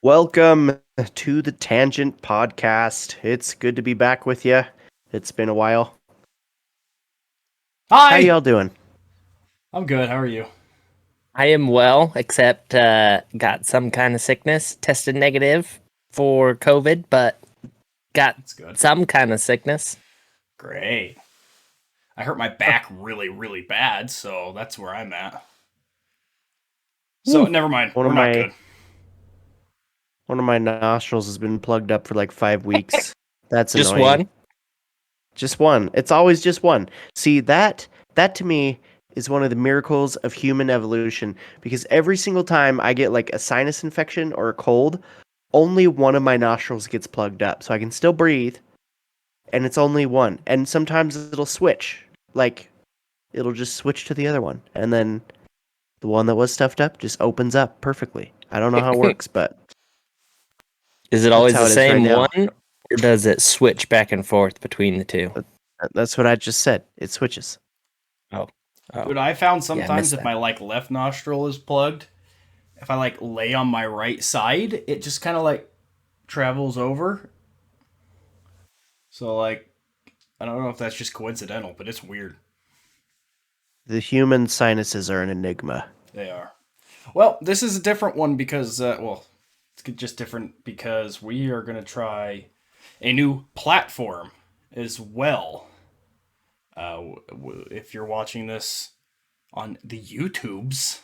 Welcome to the Tangent Podcast. It's good to be back with you. It's been a while. How Hi, y'all doing? I'm good. How are you? I am well, except got some kind of sickness. Tested negative for COVID, but got That's good. some kind of sickness. Great. I hurt my back really, really bad, so that's where I'm at. So Whew. never mind. One We're of not my good. one of my nostrils has been plugged up for like 5 weeks. That's Just annoying. one. Just one. It's always just one. See, that to me is one of the miracles of human evolution because every single time I get like a sinus infection or a cold, only one of my nostrils gets plugged up so I can still breathe, and it's only one. And sometimes it'll switch. Like it'll just switch to the other one, and then the one that was stuffed up just opens up perfectly. I don't know how it works, but Is it that's always how the it is right same now. one, or does it switch back and forth between the two? That's what I just said. It switches. Oh, oh, Dude, I found yeah, I sometimes missed if that. my left nostril is plugged, if I lay on my right side, it just kind of travels over. So I don't know if that's just coincidental, but it's weird. The human sinuses are an enigma. They are. Well, this is a different one because it's just different because we are going to try a new platform as well. If you're watching this on the YouTubes,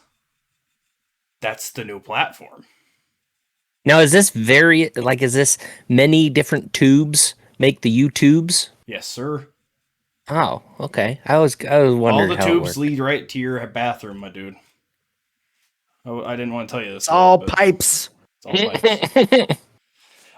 that's the new platform. Now, is this is this many different tubes make the YouTubes? Yes, sir. Oh, okay. I was All wondering the how it tubes worked. lead right to your bathroom, my dude. Oh, I didn't want to tell you this, It's Floyd, all but pipes. it's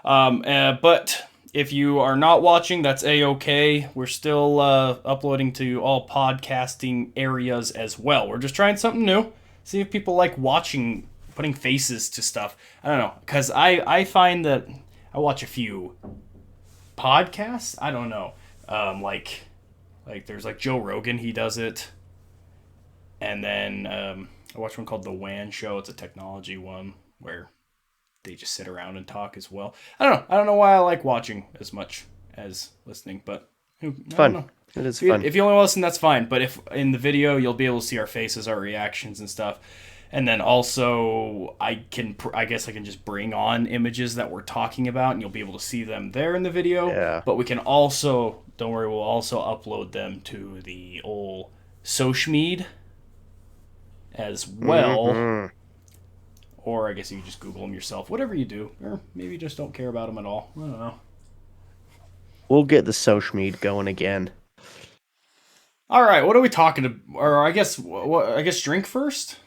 all pipes. But if you are not watching, that's a-okay. We're still uploading to all podcasting areas as well. We're just trying something new. See if people like watching, putting faces to stuff. I don't know, because I find that I watch a few podcasts. I don't know, there's Joe Rogan. He does it, and then I watch one called The WAN Show. It's a technology one where they just sit around and talk as well. I don't know. I don't know why I like watching as much as listening, but I It's don't fun. know. It is If you, fun. if you only listen, that's fine. But if in the video, you'll be able to see our faces, our reactions, and stuff. And then also, I guess I can just bring on images that we're talking about, and you'll be able to see them there in the video. Yeah. But we can also, don't worry, we'll also upload them to the old Social as well. Hmm. Or I guess you just Google them yourself. Whatever you do, or maybe you just don't care about them at all. I don't know. We'll get the social mead going again. All right, what are we talking to? Or I guess what? I guess drink first.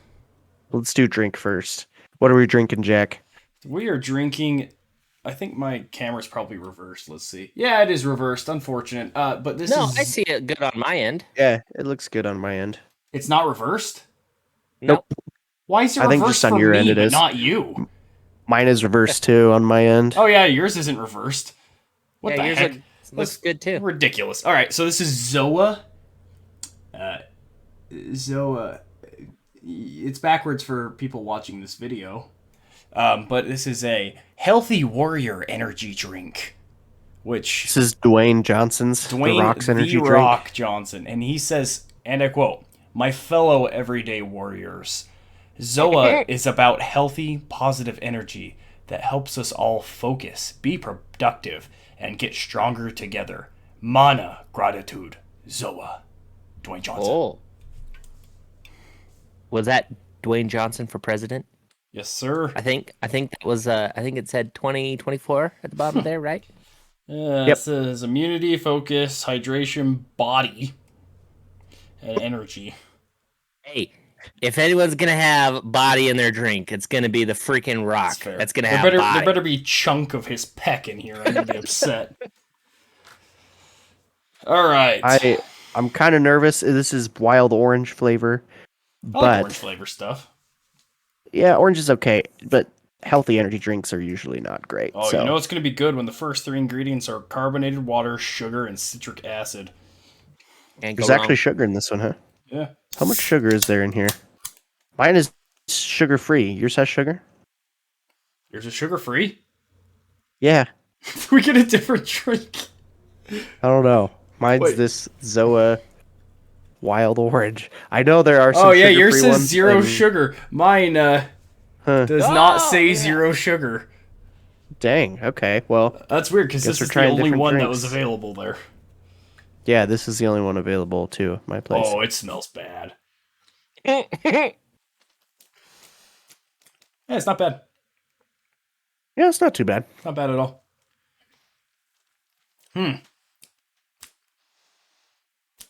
Let's do drink first. What are we drinking, Jack? We are drinking. I think my camera's probably reversed. Let's see. Yeah, it is reversed. Unfortunate. But this No, I is. see it good on my end. Yeah, it looks good on my end. It's not reversed. Nope. Nope. Why is it I think reversed just on for your end me it but is. not you? Mine is reversed too on my end. Oh yeah, yours isn't reversed. What Yeah, the yours heck? looks That's good too. ridiculous. All right, so this is Zoa. Uh, Zoa. It's backwards for people watching this video. But this is a healthy warrior energy drink, which This is Dwayne Johnson's The Rock's Dwayne The energy drink. Rock Johnson, and he says, and I quote, "My fellow everyday warriors, Zoa is about healthy, positive energy that helps us all focus, be productive, and get stronger together. Mana, gratitude, Zoa." Dwayne Johnson. Oh, was that Dwayne Johnson for president? Yes, sir. I think that was I think it said 2024 at the bottom there, right? It Yep. says immunity, focus, hydration, body, and energy. Hey, if anyone's gonna have body in their drink, it's gonna be the freaking That's Rock. fair. That's gonna There have better there body. better be chunk of his peck in here. I'm gonna be upset. All right. I'm kind of nervous. This is wild orange flavor, I like orange but flavor stuff. yeah, orange is okay. But healthy energy drinks are usually not great. Oh, you So know it's gonna be good when the first three ingredients are carbonated water, sugar, and citric acid. Can't go there's actually wrong. sugar in this one, huh? Yeah. How much sugar is there in here? Mine is sugar free. Yours has sugar? Yours is sugar free. Yeah, We get a different drink. I don't know. Mine's Wait. this Zoa Wild Orange. I know there are Oh some yeah, yours sugar-free says ones. zero And, sugar. Mine huh, does not Oh, say yeah. zero sugar. dang. Okay. Well, That's weird because guess this we're is the trying only different one that was drinks. available there. Yeah, this is the only one available too at my place. Oh, it smells bad. Yeah, it's not bad. Yeah, it's not too bad. Not bad at all.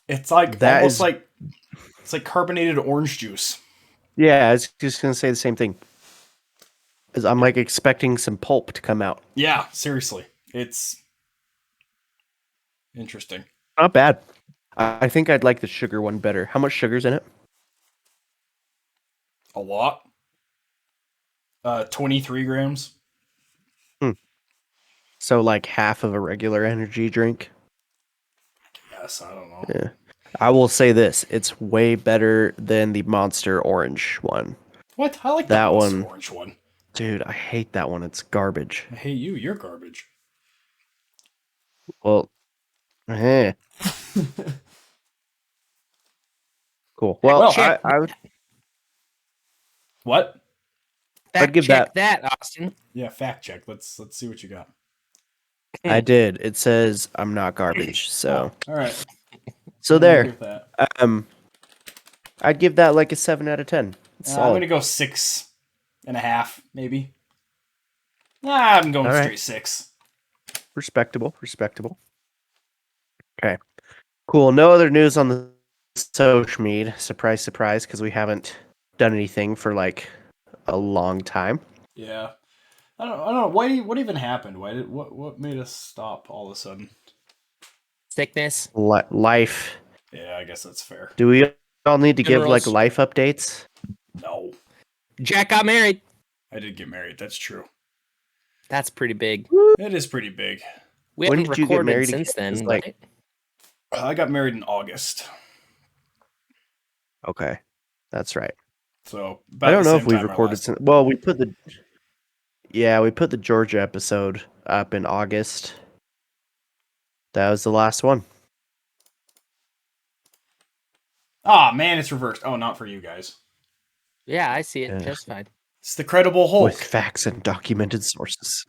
It's like That almost is, like it's like carbonated orange juice. yeah, I was just gonna say the same thing. As I'm like expecting some pulp to come out. Yeah, seriously. It's interesting. Not bad. I think I'd like the sugar one better. How much sugar's in it? A lot. 23 grams. So like half of a regular energy drink. Yes, I don't know. Yeah. I will say this: it's way better than the Monster Orange one. What? I like That that Monster one- orange one. Dude, I hate that one. It's garbage. I hate you. You're garbage. Well, eh. Cool. Well, check. I would What? Fact give check that, Austin. Yeah, fact check. Let's see what you got. I did. It says I'm not garbage. So All right. so I'm okay there. with that. I'd give that like a 7 out of 10. It's I'm solid. gonna go 6.5, maybe. I'm going All right. straight 6. Respectable. Okay. Cool. No other news on the social media. Surprise, surprise, because we haven't done anything for like a long time. Yeah. I don't know. What even happened? What made us stop all of a sudden? Sickness. Life. Yeah, I guess that's fair. Do we all need to give like Funerals. life updates? No. Jack got married. I did get married. That's true. That's pretty big. It is pretty big. We When haven't did you get recorded married since again? then, It's like- right? I got married in August. Okay. That's right. So about I don't the know same if we've time our recorded last- since. Well, we put the Georgia episode up in August. That was the last one. Ah, man, it's reversed. Oh, not for you guys. Yeah, I see it Yeah. just fine. It's the credible Hulk. With facts and documented sources.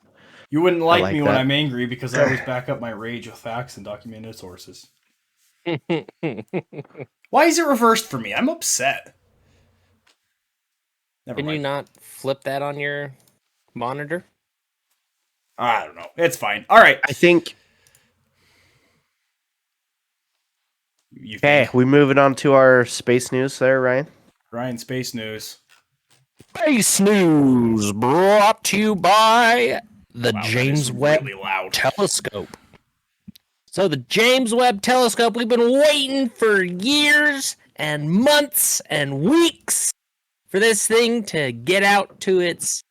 You wouldn't like, like me when that. I'm angry because I always back up my rage with facts and documented sources. Why is it reversed for me? I'm upset. Never Can you mind. not flip that on your monitor? I don't know. It's fine. All right. I think. You Okay, think? we moving on to our space news there, Ryan. Ryan, space news. Space News brought to you by the Wow, that James is Webb really loud. Telescope. So the James Webb Telescope, we've been waiting for years and months and weeks for this thing to get out to its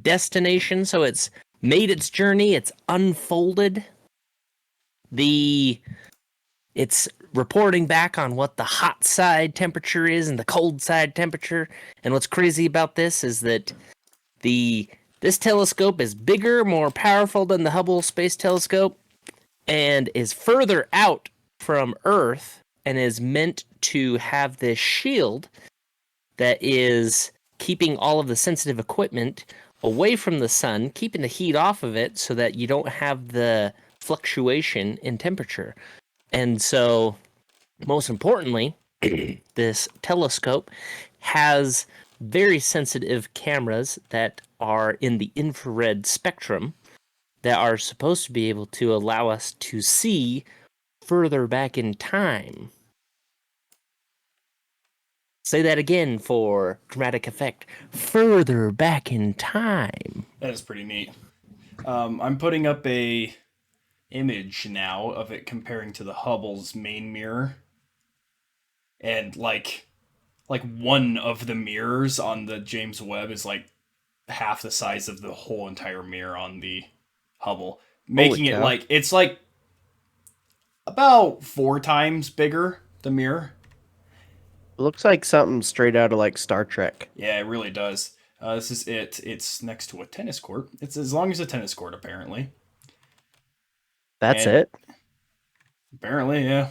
destination. So it's made its journey, it's unfolded. It's reporting back on what the hot side temperature is and the cold side temperature. And what's crazy about this is that this telescope is bigger, more powerful than the Hubble Space Telescope, and is further out from Earth and is meant to have this shield that is keeping all of the sensitive equipment away from the sun, keeping the heat off of it so that you don't have the fluctuation in temperature. And so, most importantly, this telescope has very sensitive cameras that are in the infrared spectrum that are supposed to be able to allow us to see further back in time. Say that again for dramatic effect. Further back in time. That is pretty neat. I'm putting up a image now of it comparing to the Hubble's main mirror. And like one of the mirrors on the James Webb is like half the size of the whole entire mirror on the Hubble, making it cow. like it's like about 4 times bigger, the mirror. It looks like something straight out of like Star Trek. Yeah, it really does. This is it. It's next to a tennis court. It's as long as a tennis court, apparently. That's And it? apparently, yeah.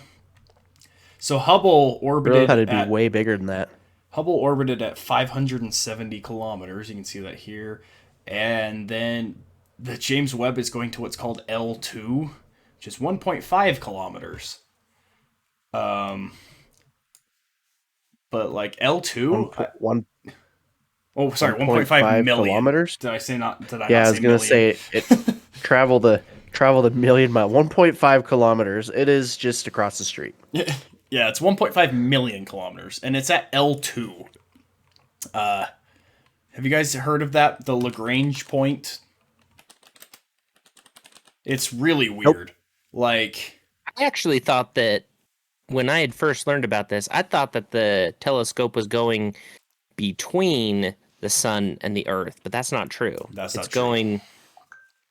So Hubble I thought orbited it'd be at way bigger than that. 570 kilometers. You can see that here. And then the James Webb is going to what's called L2, which is 1.5 kilometers. But like L2, One, oh sorry, 1.5 1.5 million kilometers? Did I say not? Did I Yeah, not I was say gonna million? say it traveled a million mile, 1.5 kilometers. It is just across the street. Yeah, it's 1.5 million kilometers, and it's at L2. Have you guys heard of that? The Lagrange Point? It's really weird. Like, I actually thought that when I had first learned about this, I thought that the telescope was going between the sun and the Earth, but that's not true. That's it's not true. going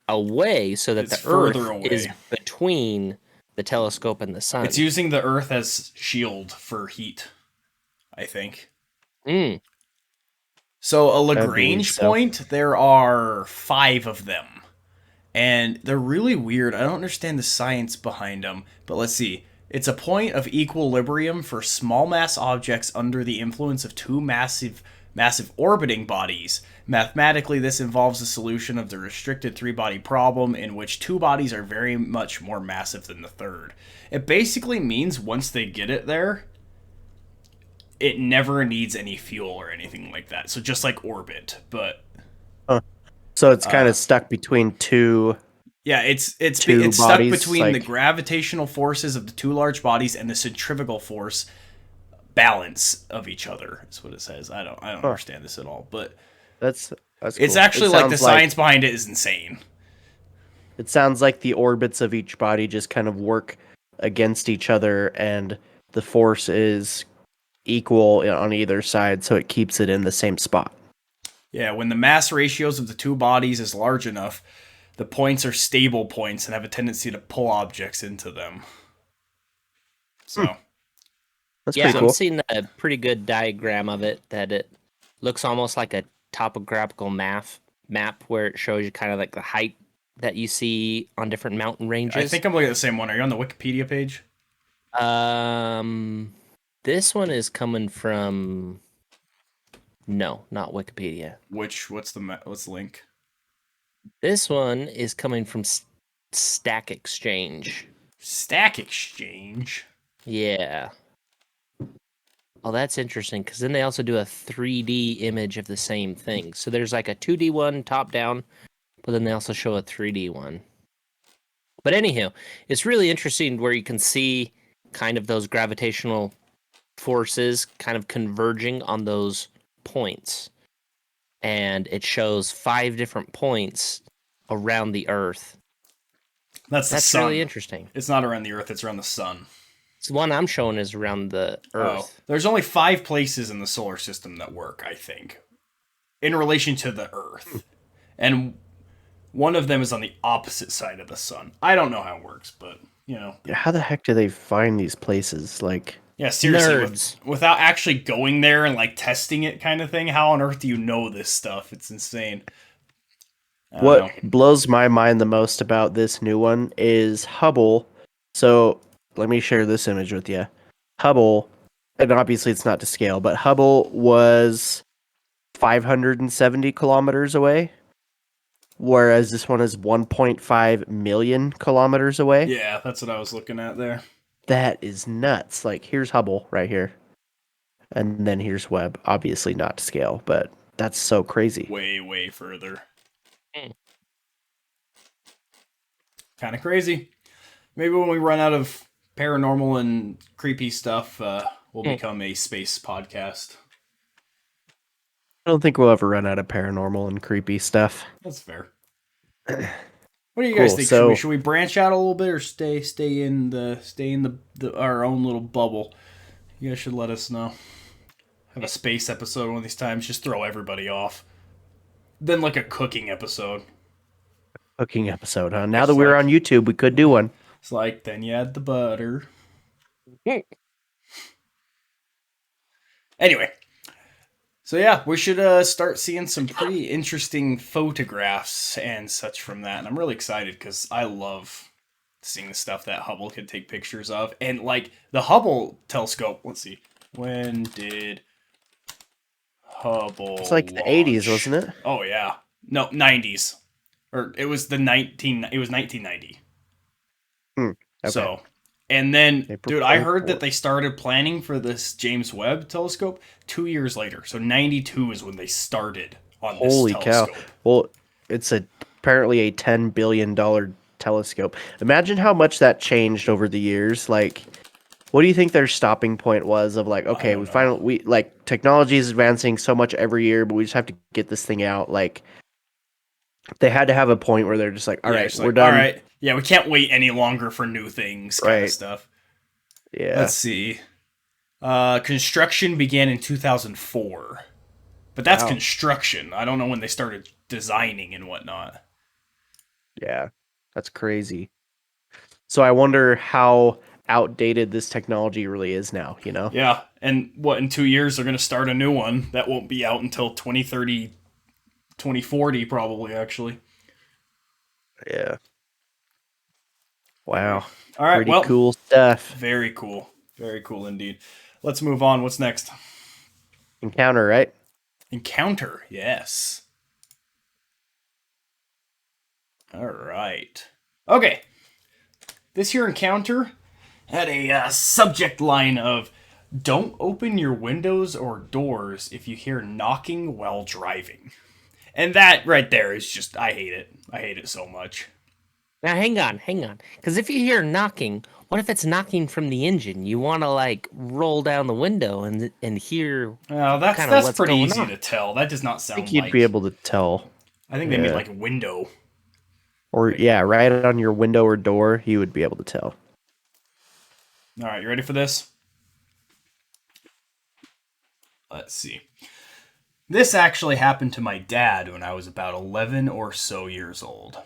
away so that It's the Earth further away. is between the telescope and the sun. It's using the Earth as shield for heat, I think. Mm. So a That'd be Lagrange so. point, there are 5 of them. And they're really weird. I don't understand the science behind them, but let's see. It's a point of equilibrium for small mass objects under the influence of two massive orbiting bodies. Mathematically, this involves the solution of the restricted three-body problem in which two bodies are very much more massive than the third. It basically means once they get it there, it never needs any fuel or anything like that. So just like orbit, but So it's kind of stuck between two. yeah, it's Two stuck bodies, between the like- gravitational forces of the two large bodies and the centrifugal force balance of each other. Is what it says. I don't understand this at all, but That's it's cool. actually It like the sounds science behind it is insane. It sounds like the orbits of each body just kind of work against each other, and the force is equal on either side, so it keeps it in the same spot. Yeah, when the mass ratios of the two bodies is large enough, the points are stable points and have a tendency to pull objects into them. So, That's Yeah, pretty I'm cool. seeing a pretty good diagram of it that it looks almost like a topographical map where it shows you kind of like the height that you see on different mountain ranges. I think I'm looking at the same one. Are you on the Wikipedia page? This one is coming from no, not Wikipedia. What's the link? This one is coming from Stack Exchange. Stack Exchange. Yeah. Oh, that's interesting because then they also do a 3D image of the same thing. So there's like a 2D one top down, but then they also show a 3D one. But anyhow, it's really interesting where you can see kind of those gravitational forces kind of converging on those points. And it shows 5 different points around the Earth. That's the That's sun. really interesting. It's not around the Earth, it's around the sun. So the one I'm showing is around the Earth. There's only 5 places in the solar system that work, I think, in relation to the Earth. And one of them is on the opposite side of the sun. I don't know how it works, but, How the heck do they find these places? Like, Yeah, seriously, Nerds. without actually going there and, like, testing it kind of thing, how on earth do you know this stuff? It's insane. I don't what know. blows my mind the most about this new one is Hubble. So let me share this image with you. Hubble, and obviously it's not to scale, but Hubble was 570 kilometers away, whereas this one is 1.5 million kilometers away. Yeah, that's what I was looking at there. That is nuts. Like, here's Hubble right here. And then here's Webb. Obviously not to scale, but that's so crazy. Way, way further. Mm. Kind of crazy. Maybe when we run out of paranormal and creepy stuff, we'll become a space podcast. I don't think we'll ever run out of paranormal and creepy stuff. That's fair. What do you guys Cool, think? so- Should we branch out a little bit or stay in the our own little bubble? You guys should let us know. Have a space episode one of these times. Just throw everybody off. Then like a cooking episode. Cooking episode, huh? Now It's that we're like- on YouTube, we could do one. It's like then you add the butter. Anyway, So yeah, we should start seeing some pretty interesting photographs and such from that, and I'm really excited because I love seeing the stuff that Hubble could take pictures of, and like the Hubble telescope. Let's see, when did Hubble It's like the launch? 80s, wasn't it? Oh yeah, no, 90s, or it was the 19. It was 1990. Hmm. Okay. So, and then, April dude, I heard 24th. that they started planning for this James Webb telescope 2 years later. So 92 is when they started on this Holy cow. telescope. Well, it's apparently a $10 billion telescope. Imagine how much that changed over the years. Like, what do you think their stopping point was of like, okay, don't know. we like technology is advancing so much every year, but we just have to get this thing out. Like, they had to have a point where they're just like, all Yeah, right, it's we're like, done. all right, yeah, we can't wait any longer for new things, kind of Right. stuff. Yeah. Let's see. Construction began in 2004, but that's Wow. construction. I don't know when they started designing and whatnot. Yeah. That's crazy. So I wonder how outdated this technology really is now, you know? Yeah, and what, in 2 years they're going to start a new one that won't be out until 2030, 2040 probably, actually. Yeah. Wow. All right, Pretty well, cool stuff. very cool. Very cool indeed. Let's move on. What's next? Encounter, right? Encounter. Yes. All right. Okay. This here encounter had a subject line of "Don't open your windows or doors if you hear knocking while driving." And that right there is just, I hate it. I hate it so much. Now, hang on. Because if you hear knocking, what if it's knocking from the engine? You want to like roll down the window and hear That's kind of what's pretty going easy on. to tell. That does not I sound think you'd like. be able to tell. I think they mean Yeah. like window. Or, yeah, right on your window or door, you would be able to tell. All right, you ready for this? Let's see. This actually happened to my dad when I was about 11 or so years old.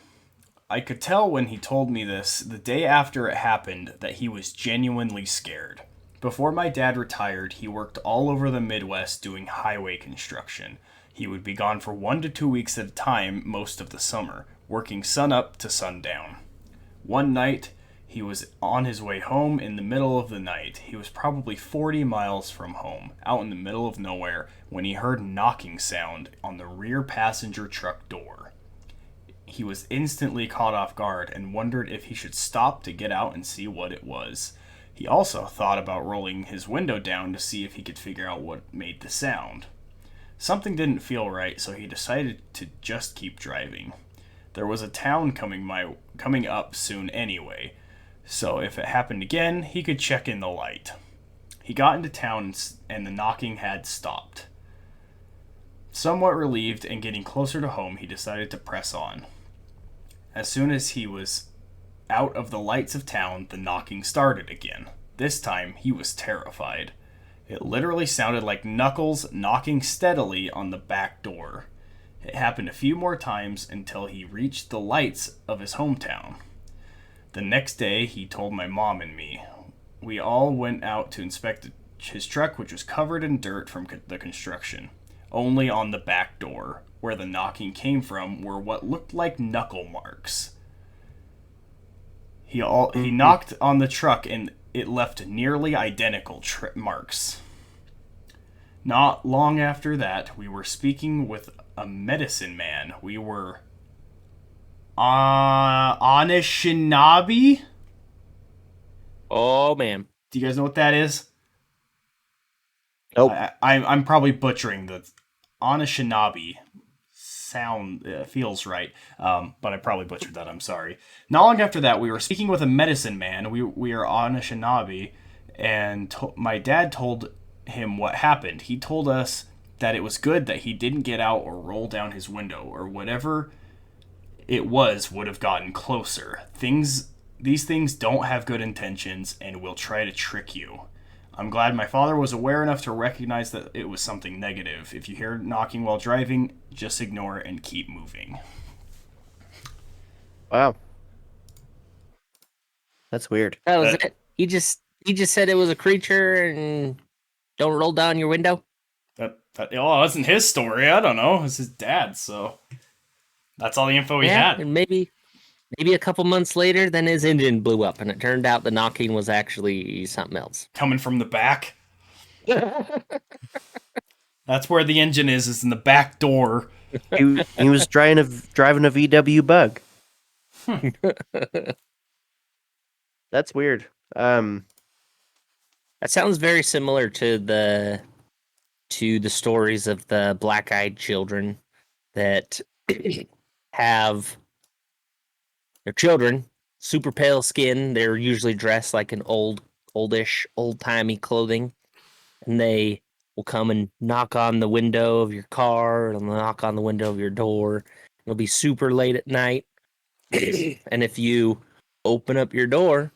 I could tell when he told me this the day after it happened that he was genuinely scared. Before my dad retired, he worked all over the Midwest doing highway construction. He would be gone for 1 to 2 weeks at a time most of the summer, working sun up to sundown. One night, he was on his way home in the middle of the night. He was probably 40 miles from home, out in the middle of nowhere, when he heard knocking sound on the rear passenger truck door. He was instantly caught off guard and wondered if he should stop to get out and see what it was. He also thought about rolling his window down to see if he could figure out what made the sound. Something didn't feel right, so he decided to just keep driving. There was a town coming up soon anyway, so if it happened again, he could check in the light. He got into town and the knocking had stopped. Somewhat relieved and getting closer to home, he decided to press on. As soon as he was out of the lights of town, the knocking started again. This time, he was terrified. It literally sounded like knuckles knocking steadily on the back door. It happened a few more times until he reached the lights of his hometown. The next day, he told my mom and me. We all went out to inspect his truck, which was covered in dirt from the construction. Only on the back door, where the knocking came from, were what looked like knuckle marks. He knocked on the truck and it left nearly identical marks. Not long after that, we were speaking with a medicine man. We were Anishinaabe? Oh man. Do you guys know what that is? Nope. I'm probably butchering the Anishinaabe. Sound feels right, but I probably butchered that. I'm sorry. Not long after that, we were speaking with a medicine man. We are Anishinaabe, and my dad told him what happened. He told us that it was good that he didn't get out or roll down his window, or whatever it was would have gotten closer. These things don't have good intentions and will try to trick you. I'm glad my father was aware enough to recognize that it was something negative. If you hear knocking while driving, just ignore it and keep moving. Wow. That's weird. That was it. He just said it was a creature and don't roll down your window. That wasn't his story. I don't know. It's his dad's, so that's all the info he had. And maybe a couple months later, then his engine blew up, and it turned out the knocking was actually something else. Coming from the back. That's where the engine is in the back door. He was driving a VW Bug. That's weird. That sounds very similar to the stories of the black-eyed children that have their children, super pale skin. They're usually dressed like an oldish, old-timey clothing, and they will come and knock on the window of your car, or knock on the window of your door. It'll be super late at night, and if you open up your door,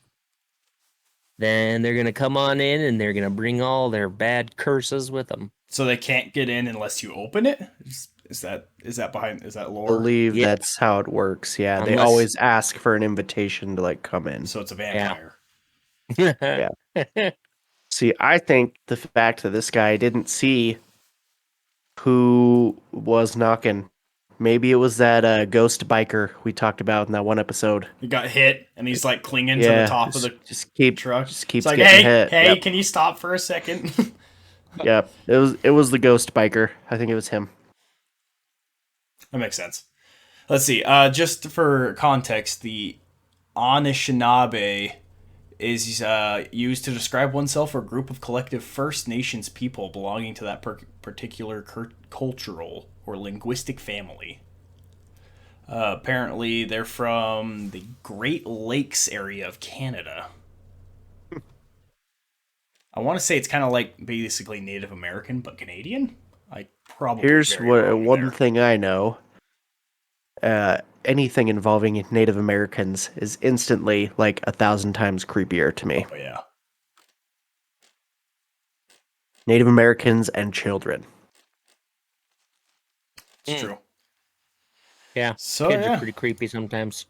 then they're gonna come on in and they're gonna bring all their bad curses with them. So they can't get in unless you open it? Is that lore? I believe that's how it works. Yeah, they always ask for an invitation to like come in. So it's a vampire. Yeah. See, I think the fact that this guy didn't see who was knocking, maybe it was that ghost biker we talked about in that one episode. He got hit and he's like clinging to the top of the truck. Just keeps like, getting hit. Hey, Yep. Can you stop for a second? Yeah, it was the ghost biker. I think it was him. That makes sense. Let's see. Just for context, the Anishinaabe is used to describe oneself or a group of collective First Nations people belonging to that particular cultural or linguistic family. Apparently, they're from the Great Lakes area of Canada. I want to say it's kind of like basically Native American, but Canadian. Here's one thing I know. Anything involving Native Americans is instantly like 1,000 times creepier to me. Oh yeah. Native Americans and children. It's true. Yeah. So kids are pretty creepy sometimes.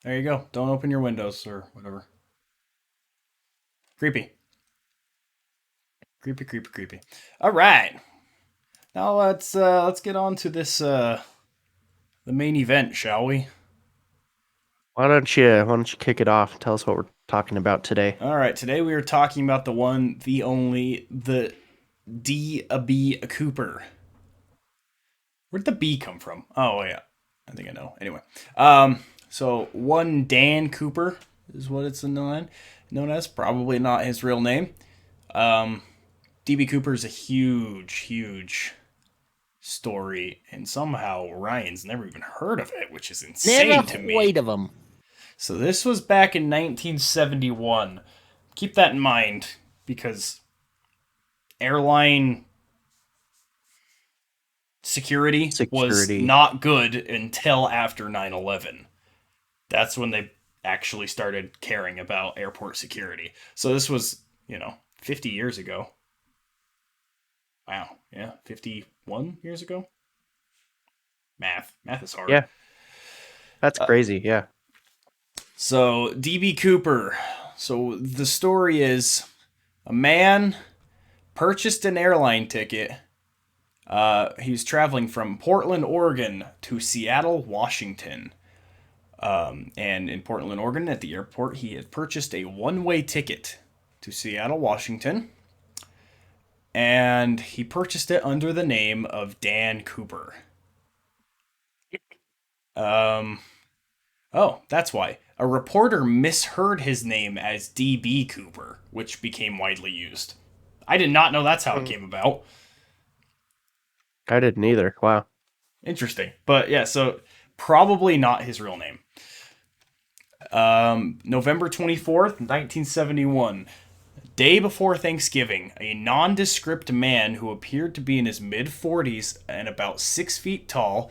There you go. Don't open your windows or whatever. Creepy. Creepy. All right. Now let's get on to this the main event, shall we? Why don't you kick it off and tell us what we're talking about today? All right. Today we are talking about the one, the only, the D.B. Cooper. Where'd the B come from? Oh yeah, I think I know. Anyway, so one Dan Cooper is what it's known as. Probably not his real name. D.B. Cooper is a huge story, and somehow Ryan's never even heard of it, which is insane to me. Wait of them. So this was back in 1971. Keep that in mind, because airline security was not good until after 9/11. That's when they actually started caring about airport security. So this was, 50 years ago. Wow. Yeah, 51 years ago. Math is hard. Yeah. That's crazy, yeah. So, D.B. Cooper. So, the story is a man purchased an airline ticket. He was traveling from Portland, Oregon to Seattle, Washington. And in Portland, Oregon, at the airport, he had purchased a one-way ticket to Seattle, Washington. And he purchased it under the name of Dan Cooper. Oh, that's why. A reporter misheard his name as D.B. Cooper, which became widely used. I did not know that's how it came about. I didn't either. Wow. Interesting. But yeah, so probably not his real name. November 24th, 1971. Day before Thanksgiving, a nondescript man who appeared to be in his mid-40s and about 6 feet tall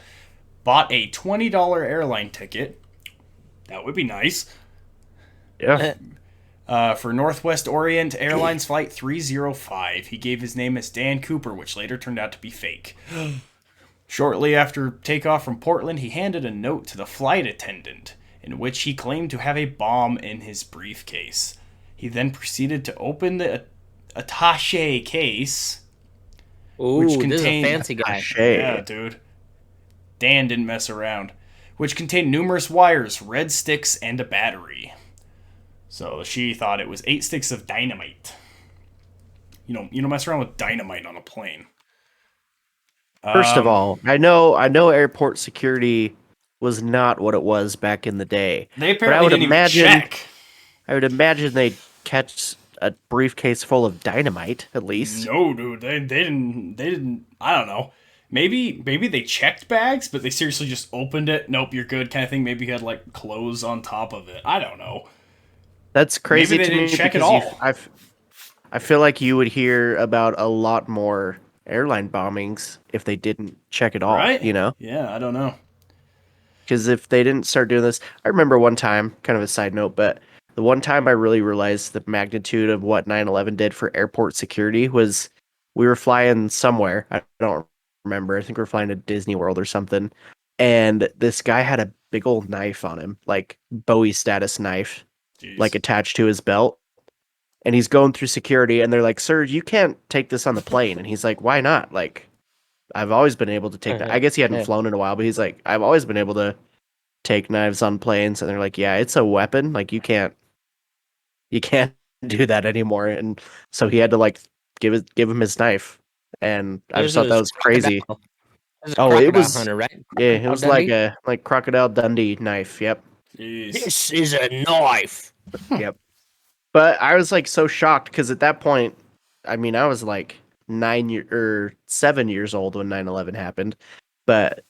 bought a $20 airline ticket. That would be nice. Yeah. For Northwest Orient Airlines Flight 305. He gave his name as Dan Cooper, which later turned out to be fake. Shortly after takeoff from Portland, he handed a note to the flight attendant, in which he claimed to have a bomb in his briefcase. He then proceeded to open the attaché case, which Ooh, this is a contained fancy guy. yeah, dude. Dan didn't mess around. Which contained numerous wires, red sticks, and a battery. So she thought it was 8 sticks of dynamite. You don't mess around with dynamite on a plane. First of all, I know airport security was not what it was back in the day. They But apparently didn't even check. I would imagine they'd catch a briefcase full of dynamite at least. No, dude, they didn't. I don't know. Maybe they checked bags, but they seriously just opened it. Nope, you're good, kind of thing. Maybe you had like clothes on top of it. I don't know. That's crazy Maybe they to me didn't check at because all. I feel like you would hear about a lot more airline bombings if they didn't check it all, Right? you know? Yeah, I don't know. Because if they didn't start doing this, I remember one time, kind of a side note, but the one time I really realized the magnitude of what 9/11 did for airport security was we were flying somewhere. I don't remember. I think we were flying to Disney World or something. And this guy had a big old knife on him, like Bowie status knife, Jeez. like attached to his belt. And he's going through security and they're like, "Sir, you can't take this on the plane." And he's like, "Why not? Like, I've always been able to take that." I guess he hadn't flown in a while, but he's like, "I've always been able to take knives on planes." And they're like, "Yeah, it's a weapon. Like you can't do that anymore." And so he had to like give him his knife. And I just thought that was crazy. Oh, it was hunter, right? yeah, it was like Dundee? a Crocodile Dundee knife. Yep. Jeez. This is a knife. Yep. But I was like so shocked because at that point, I mean, I was like 7 years old when 9/11 happened. But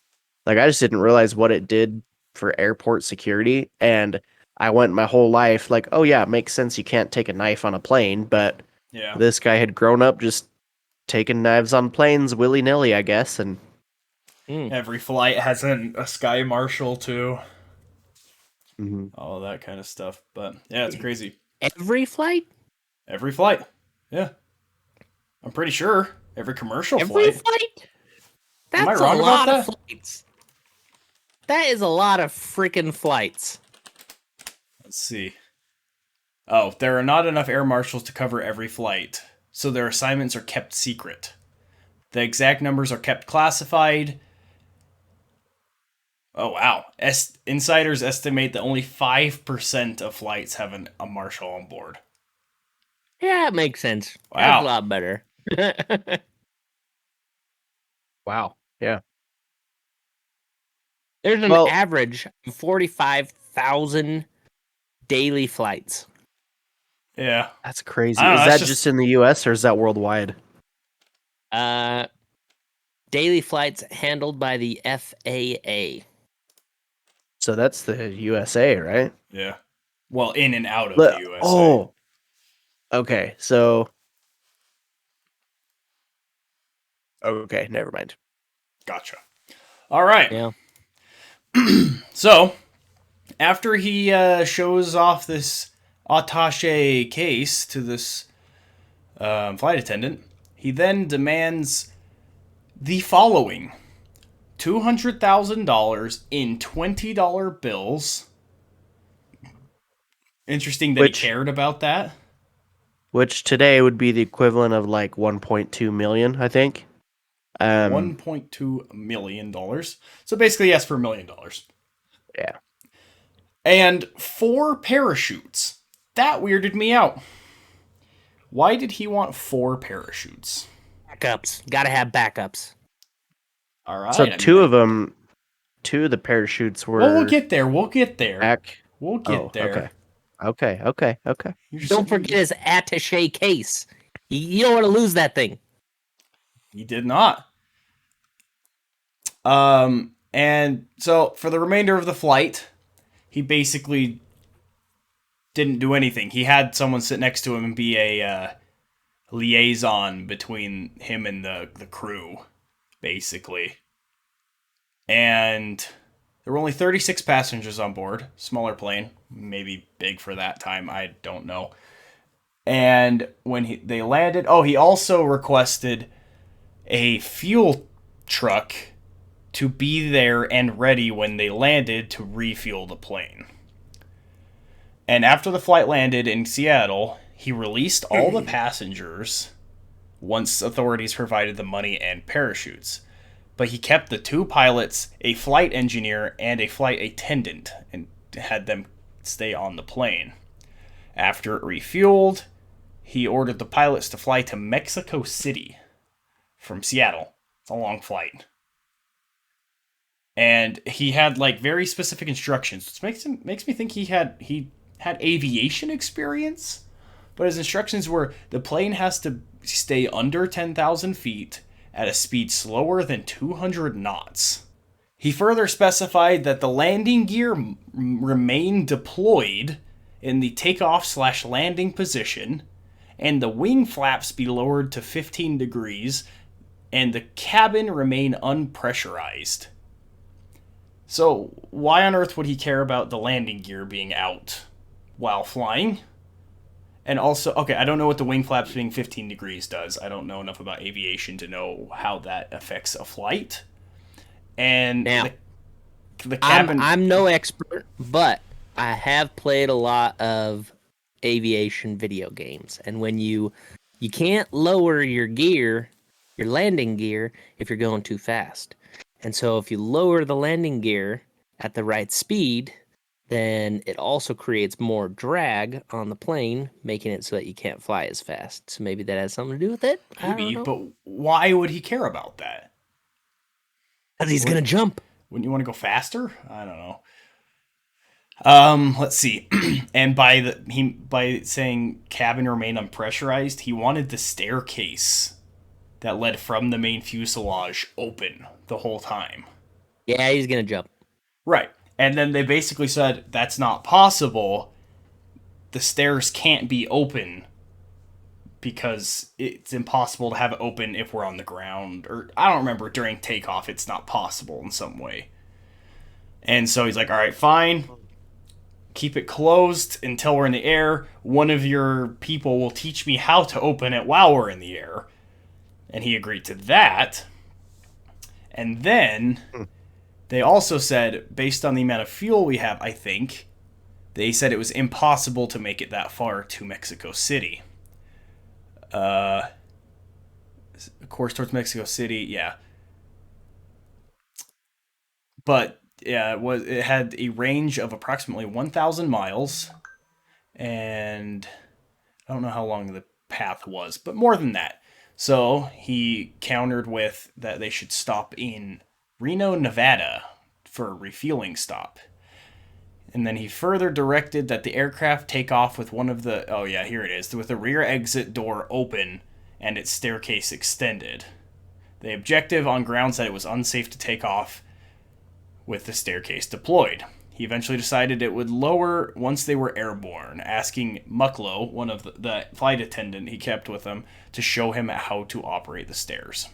like I just didn't realize what it did for airport security. And I went my whole life like, oh yeah, it makes sense you can't take a knife on a plane, but Yeah. this guy had grown up just taking knives on planes willy-nilly, I guess, and Every flight has a sky marshal too. Mhm. All that kind of stuff. But yeah, it's crazy. Every flight? Every flight. Yeah. I'm pretty sure. Every commercial Every flight. flight? Am I That's wrong a about lot that? of flights. That is a lot of freaking flights. Let's see. Oh, there are not enough air marshals to cover every flight, so their assignments are kept secret. The exact numbers are kept classified. Oh, wow. Insiders estimate that only 5% of flights have a marshal on board. Yeah, it makes sense. Wow. That's a lot better. Wow. Yeah. There's an Well- average of 45,000 daily flights. Yeah. That's crazy. I don't know, Is that's that just- just in the US or is that worldwide? Daily flights handled by the FAA. So that's the USA, right? Yeah. Well, in and out of the USA. Oh. Okay. So okay, never mind. Gotcha. All right. Yeah. So, after he shows off this attache case to this flight attendant, he then demands the following: $200,000 in $20 bills. Interesting that he cared about that. Which today would be the equivalent of like 1.2 million, I think. $1.2 million. So basically, he asked for $1 million. Yeah. And 4 parachutes. That weirded me out. Why did he want 4 parachutes? Backups. Gotta have backups. All right. So two of the parachutes were. Well, we'll get there. We'll get there. Back. We'll get there. Okay. Don't forget his attaché case. You don't want to lose that thing. He did not. And so for the remainder of the flight, he basically didn't do anything. He had someone sit next to him and be a liaison between him and the crew, basically. And there were only 36 passengers on board. Smaller plane. Maybe big for that time. I don't know. And when they landed... Oh, he also requested a fuel truck to be there and ready when they landed to refuel the plane. And after the flight landed in Seattle, he released all the passengers once authorities provided the money and parachutes. But he kept the 2 pilots, a flight engineer, and a flight attendant, and had them stay on the plane. After it refueled, he ordered the pilots to fly to Mexico City from Seattle. It's a long flight. And he had like very specific instructions, which makes me think he had aviation experience. But his instructions were the plane has to stay under 10,000 feet at a speed slower than 200 knots. He further specified that the landing gear remain deployed in the takeoff/landing position, and the wing flaps be lowered to 15 degrees, and the cabin remain unpressurized. So, why on earth would he care about the landing gear being out while flying? And also, okay, I don't know what the wing flaps being 15 degrees does. I don't know enough about aviation to know how that affects a flight. And Now, the cabin... I'm no expert, but I have played a lot of aviation video games. And when you can't lower your gear, your landing gear, if you're going too fast. And so if you lower the landing gear at the right speed, then it also creates more drag on the plane, making it so that you can't fly as fast. So maybe that has something to do with it. Maybe, but why would he care about that? Because he's going to jump. Wouldn't you want to go faster? I don't know. Let's see. And by saying cabin remain unpressurized, he wanted the staircase that led from the main fuselage open the whole time. Yeah, he's going to jump. Right. And then they basically said, that's not possible. The stairs can't be open because it's impossible to have it open if we're on the ground. Or I don't remember, during takeoff, it's not possible in some way. And so he's like, all right, fine. Keep it closed until we're in the air. One of your people will teach me how to open it while we're in the air. And he agreed to that. And then they also said, based on the amount of fuel we have, I think, they said it was impossible to make it that far to Mexico City. Course towards Mexico City, yeah. But yeah, it had a range of approximately 1,000 miles, and I don't know how long the path was, but more than that. So he countered with that they should stop in Reno, Nevada for a refueling stop. And then he further directed that the aircraft take off with one of the, oh yeah, here it is, with the rear exit door open and its staircase extended. The objective on grounds that it was unsafe to take off with the staircase deployed. He eventually decided it would lower once they were airborne, asking Mccoy, one of the flight attendant he kept with him, to show him how to operate the stairs.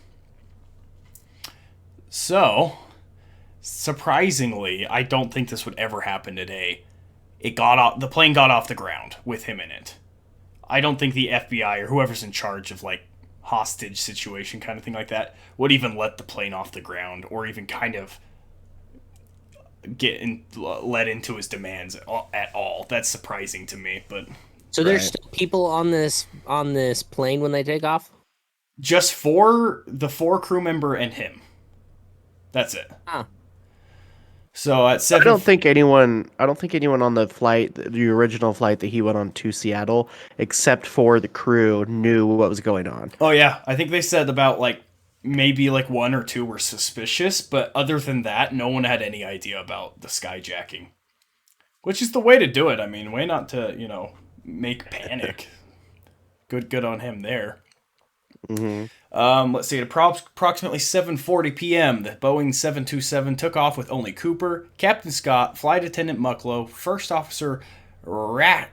So, surprisingly, I don't think this would ever happen today. The plane got off the ground with him in it. I don't think the FBI or whoever's in charge of like hostage situation kind of thing like that would even let the plane off the ground or even kind of led into his demands at all. That's surprising to me, but so there's still people on this plane when they take off? Just the 4 crew member and him. That's it. Huh. So at 7, I don't think anyone on the flight, the original flight that he went on to Seattle, except for the crew, knew what was going on. Oh yeah, I think they said about maybe 1 or 2 were suspicious, but other than that, no one had any idea about the skyjacking. Which is the way to do it. I mean, way not to, make panic. Good on him there. Mm-hmm. Let's see, at approximately 7:40 p.m., the Boeing 727 took off with only Cooper, Captain Scott, Flight Attendant Mccoy, First Officer Ratazak,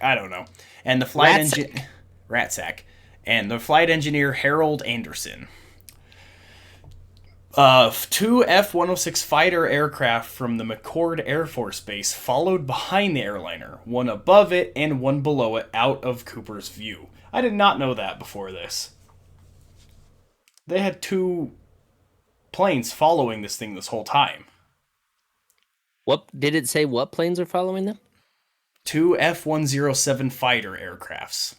I don't know, and the flight engineer Ratsack, and the flight engineer Harold Anderson. 2 F-106 fighter aircraft from the McCord Air Force Base followed behind the airliner, one above it and one below it out of Cooper's view. I did not know that before this. They had 2 planes following this thing this whole time. What did it say? What planes are following them? 2 F-107 fighter aircrafts.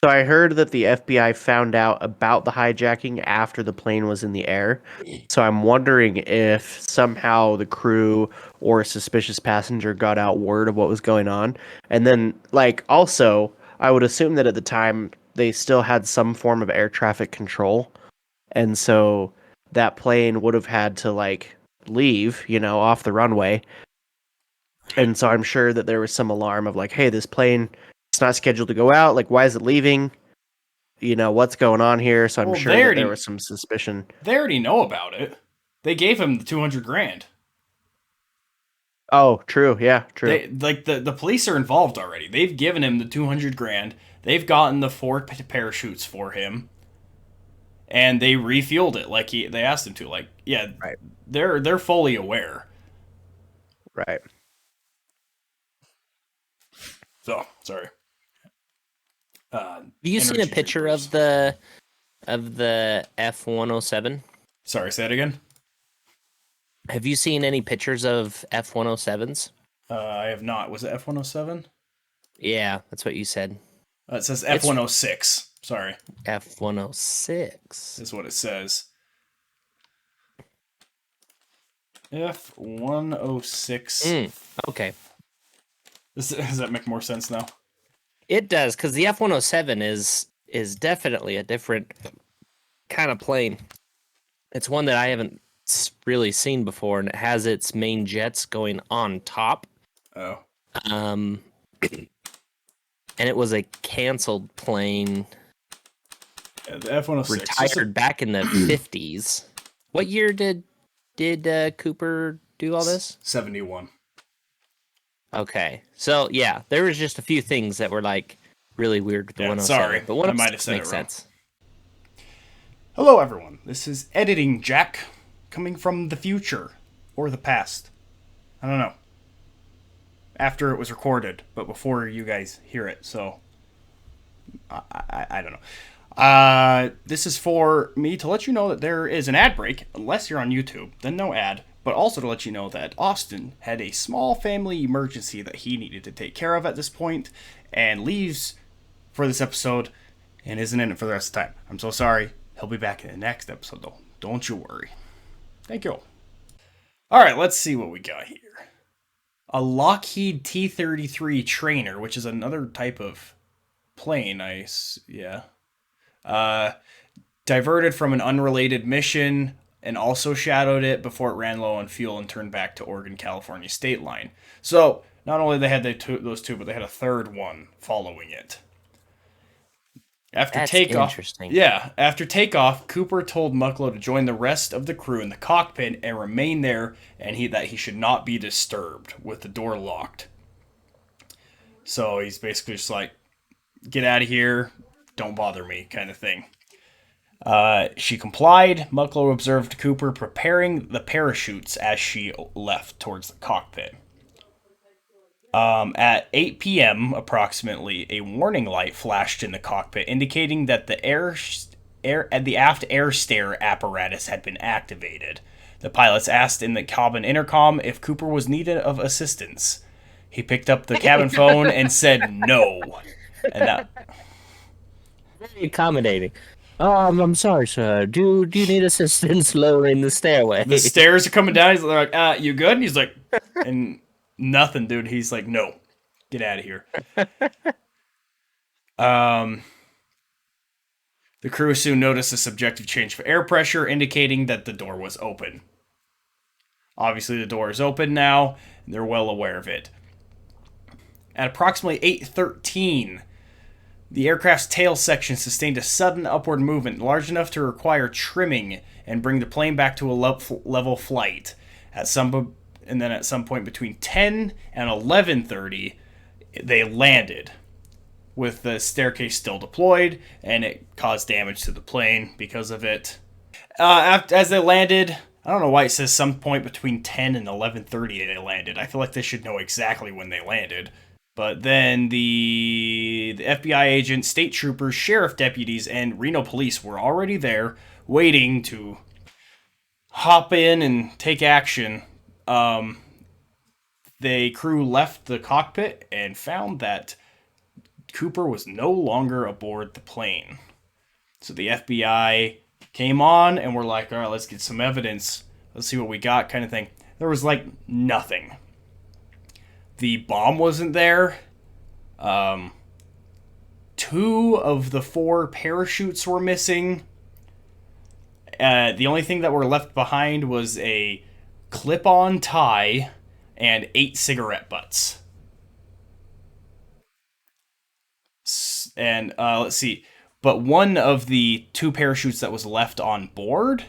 So I heard that the FBI found out about the hijacking after the plane was in the air. So I'm wondering if somehow the crew or a suspicious passenger got out word of what was going on. And then, like, also, I would assume that at the time they still had some form of air traffic control. And so that plane would have had to, like, leave, off the runway. And so I'm sure that there was some alarm of, like, hey, this plane, it's not scheduled to go out. Like, why is it leaving? What's going on here? So I'm Well, sure that there was some suspicion. They already know about it. They gave him the 200 grand. Oh, true. Yeah, true. They like the police are involved already. They've given him the 200 grand. They've gotten the 4 parachutes for him, and they refueled it like they asked him to. Like, yeah, Right. They're fully aware. Right. So sorry. Have you seen a Energy picture drinkers. of the F-107? Sorry, say it again. Have you seen any pictures of F-107s? I have not. Was it F-107? Yeah, that's what you said. It says F-106. Sorry, F-106 is what it says. F-106. Okay. Does that make more sense now? It does, because the F-107 is definitely a different kind of plane. It's one that I haven't really seen before, and it has its main jets going on top. Oh. And it was a canceled plane, Yeah, the F-106. retired back in the 50s. What year did Cooper do all this? 71. Okay, so yeah, there was just a few things that were like really weird with the Yeah, 107. sorry, But I might have 106 said it makes wrong. sense. Hello, everyone. This is Editing Jack, coming from the future or the past. I don't know. After it was recorded, but before you guys hear it. So I don't know. This is for me to let you know that there is an ad break, unless you're on YouTube, then no ad. But also to let you know that Austin had a small family emergency that he needed to take care of at this point, and leaves for this episode and isn't in it for the rest of the time. I'm so sorry. He'll be back in the next episode, though. Don't you worry. Thank you. All right, let's see what we got here. A Lockheed T-33 trainer, which is another type of plane, diverted from an unrelated mission and also shadowed it before it ran low on fuel and turned back to Oregon-California state line. So, not only they had those two, but they had a third one following it. After takeoff, Cooper told Mucklow to join the rest of the crew in the cockpit and remain there, and that he should not be disturbed with the door locked. So he's basically just like, get out of here, don't bother me, kind of thing. She complied. Mucklow observed Cooper preparing the parachutes as she left towards the cockpit. At 8 p.m. approximately, a warning light flashed in the cockpit, indicating that the aft air stair apparatus had been activated. The pilots asked in the cabin intercom if Cooper was needed of assistance. He picked up the cabin phone and said no. And that Very accommodating. I'm sorry, sir. Do you need assistance lowering the stairway? the stairs are coming down. They're like, you good? And he's like, and nothing, dude. He's like, no, get out of here. The crew soon noticed a subjective change of air pressure, indicating that the door was open. Obviously, the door is open now, and they're well aware of it. At approximately 8:13, the aircraft's tail section sustained a sudden upward movement large enough to require trimming and bring the plane back to a level flight. At some point between 10 and 11:30, they landed with the staircase still deployed, and it caused damage to the plane because of it. As they landed, I don't know why it says some point between 10 and 11:30 they landed. I feel like they should know exactly when they landed. But then the FBI agents, state troopers, sheriff deputies, and Reno police were already there, waiting to hop in and take action. The crew left the cockpit and found that Cooper was no longer aboard the plane. So the FBI came on and were like, all right, let's get some evidence. Let's see what we got, kind of thing. There was like nothing. The bomb wasn't there. 2 of the 4 parachutes were missing. The only thing that were left behind was a clip-on tie and 8 cigarette butts. And let's see. But one of the 2 parachutes that was left on board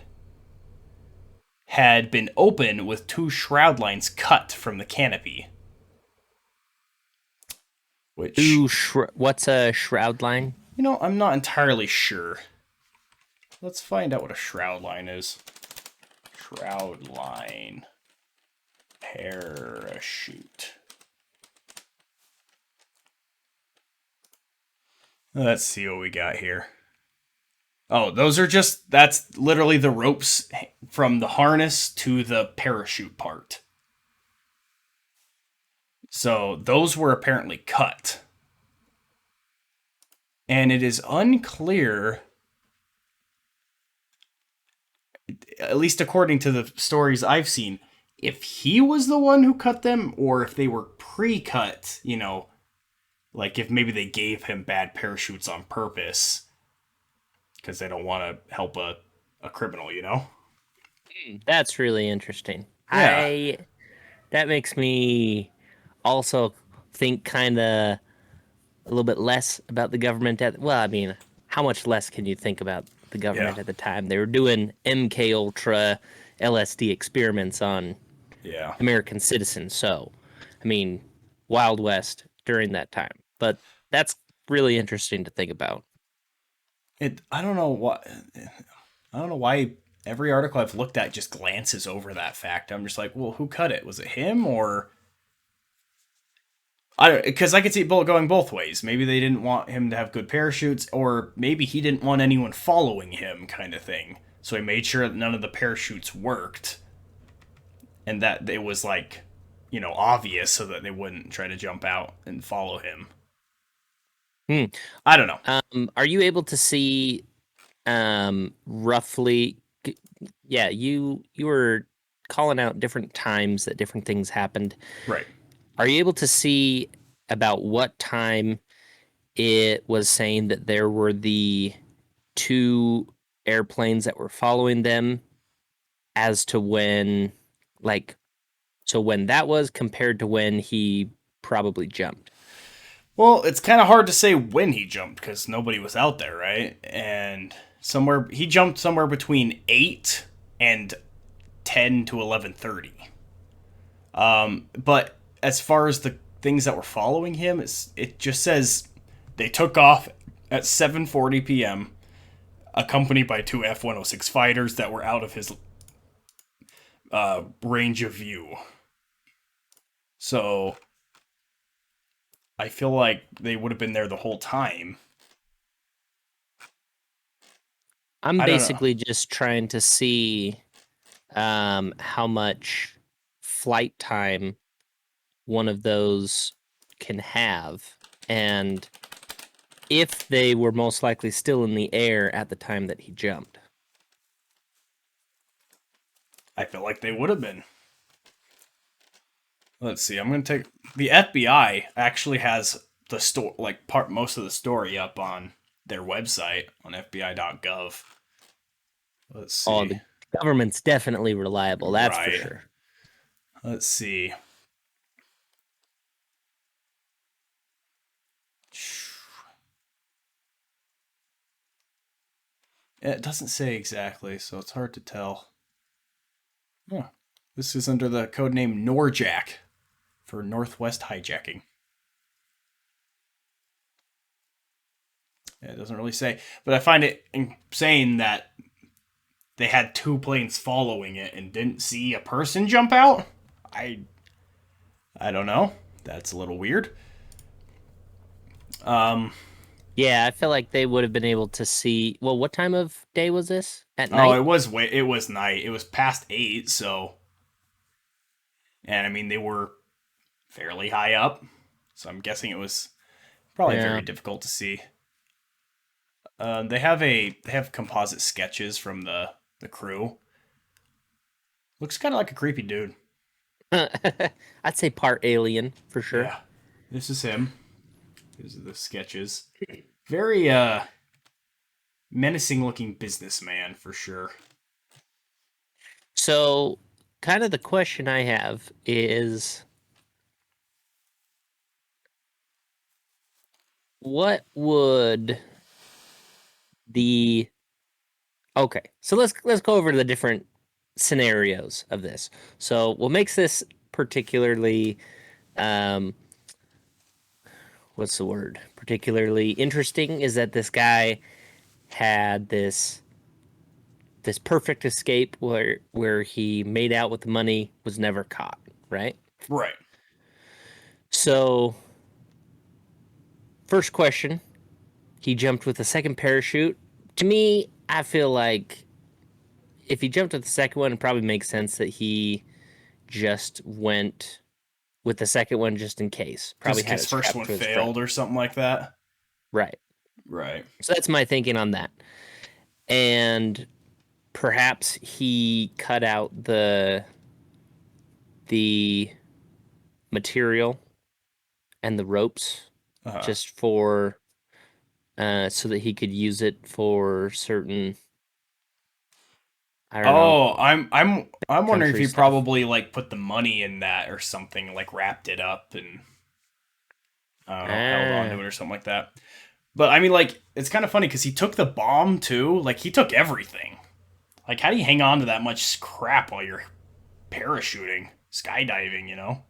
had been open with 2 shroud lines cut from the canopy. Which, what's a shroud line? I'm not entirely sure. Let's find out what a shroud line is. Shroud line. Parachute. Let's see what we got here. Oh, that's literally the ropes from the harness to the parachute part. So those were apparently cut. And it is unclear, at least according to the stories I've seen, if he was the one who cut them or if they were pre-cut, like if maybe they gave him bad parachutes on purpose because they don't want to help a criminal, That's really interesting. Yeah. That makes me also think kind of a little bit less about the government how much less can you think about the government at the time? They were doing MK Ultra LSD experiments on American citizens. So, Wild West during that time. But that's really interesting to think about. I don't know why every article I've looked at just glances over that fact. I'm just like, well, who cut it? Was it him or because I could see it going both ways. Maybe they didn't want him to have good parachutes, or maybe he didn't want anyone following him, kind of thing. So he made sure that none of the parachutes worked, and that it was obvious, so that they wouldn't try to jump out and follow him. I don't know. Are you able to see, roughly? Yeah, you were calling out different times that different things happened. Right. Are you able to see about what time it was saying that there were the 2 airplanes that were following them as to when, when that was compared to when he probably jumped? Well, it's kind of hard to say when he jumped because nobody was out there, right? And he jumped somewhere between 8 and 10 to 11:30. But as far as the things that were following him, it just says they took off at 7:40 p.m., accompanied by 2 F-106 fighters that were out of his range of view. So I feel like they would have been there the whole time. I'm basically just trying to see how much flight time one of those can have, and if they were most likely still in the air at the time that he jumped. I feel like they would have been. Let's see. I'm going to take... The FBI actually has the most of the story up on their website on FBI.gov. Let's see. Oh, the government's definitely reliable, that's for sure. Let's see. It doesn't say exactly, so it's hard to tell. Oh, this is under the codename Norjack for Northwest Hijacking. It doesn't really say, but I find it insane that they had 2 planes following it and didn't see a person jump out. I don't know. That's a little weird. Yeah, I feel like they would have been able to see. Well, what time of day was this? At night? Oh, it was night. It was past 8, so. And they were fairly high up, so I'm guessing it was Probably Yeah. very difficult to see. They have composite sketches from the crew. Looks kind of like a creepy dude. I'd say part alien for sure. Yeah, this is him. These are the sketches. Very menacing looking businessman for sure. So, kind of the question I have is, what would the okay? So let's go over the different scenarios of this. So, what makes this particularly what's the word? Particularly interesting is that this guy had this perfect escape where he made out with the money, was never caught, right? Right. So, first question, he jumped with the second parachute. To me, I feel like if he jumped with the second one, it probably makes sense that he just went with the second one just in case. Probably Because had his it first strapped one to his failed front. or something like that. Right. Right. So that's my thinking on that. And perhaps he cut out the material and the ropes just for so that he could use it for certain, I don't know, Oh, I'm wondering if country he stuff. probably like put the money in that or something, like wrapped it up and I don't know, held on to it or something like that. But I mean, like, it's kind of funny because he took the bomb too. Like, he took everything. Like, how do you hang on to that much crap while you're parachuting, skydiving? You know?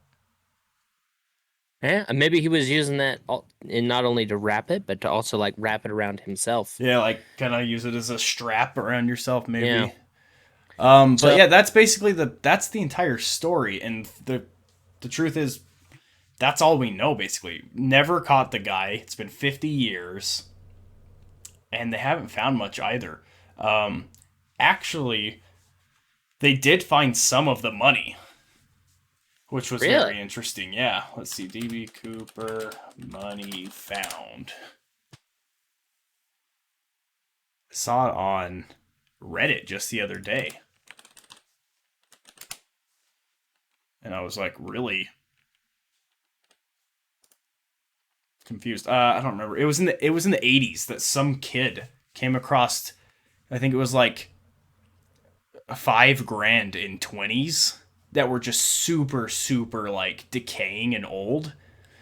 Yeah, and maybe he was using that in not only to wrap it, but to also like wrap it around himself. Yeah, like kind of use it as a strap around yourself, Yeah. maybe. But So yeah, that's basically that's the entire story, and the truth is, that's all we know. Basically, never caught the guy. It's been 50 years, and they haven't found much either. Actually, they did find some of the money, which was really, very interesting. Yeah, let's see. DB Cooper money found. Saw it on Reddit just the other day, and I was like really confused. I don't remember. It was in the 80s that some kid came across. I think it was like $5,000 in 20s that were just super super like decaying and old,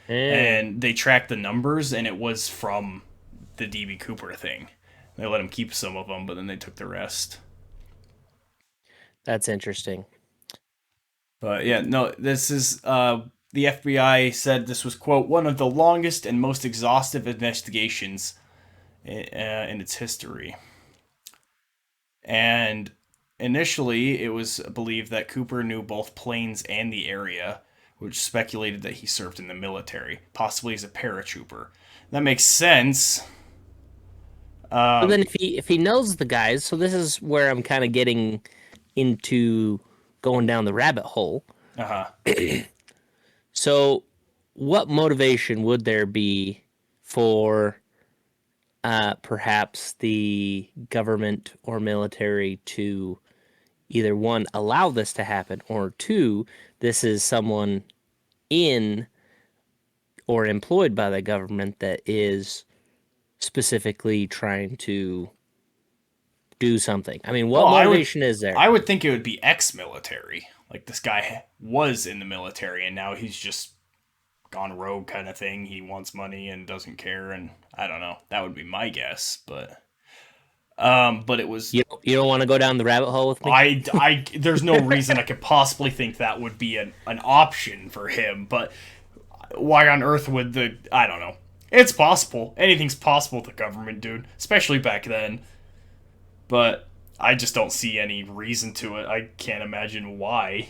yeah, and they tracked the numbers, and it was from the DB Cooper thing. They let him keep some of them, but then they took the rest. that's interesting. But yeah, no, this is the FBI said this was quote one of the longest and most exhaustive investigations in its history. And initially, it was believed that Cooper knew both planes and the area, which speculated that he served in the military, possibly as a paratrooper. That makes sense. But then if he knows the guys, so this is where I'm kind of getting into going down the rabbit hole. Uh huh. So, what motivation would there be for perhaps the government or military to either one, allow this to happen, or two, this is someone in or employed by the government that is specifically trying to do something? I mean, what Well, motivation is there? I would think it would be ex-military. Like this guy was in the military, and now he's just gone rogue, kind of thing. He wants money and doesn't care, and I don't know. That would be my guess, but it was You don't want to go down the rabbit hole with me? there's no reason I could possibly think that would be an option for him, but why on earth would I don't know. It's possible. Anything's possible with the government, dude, especially back then. But I just don't see any reason to it. I can't imagine why.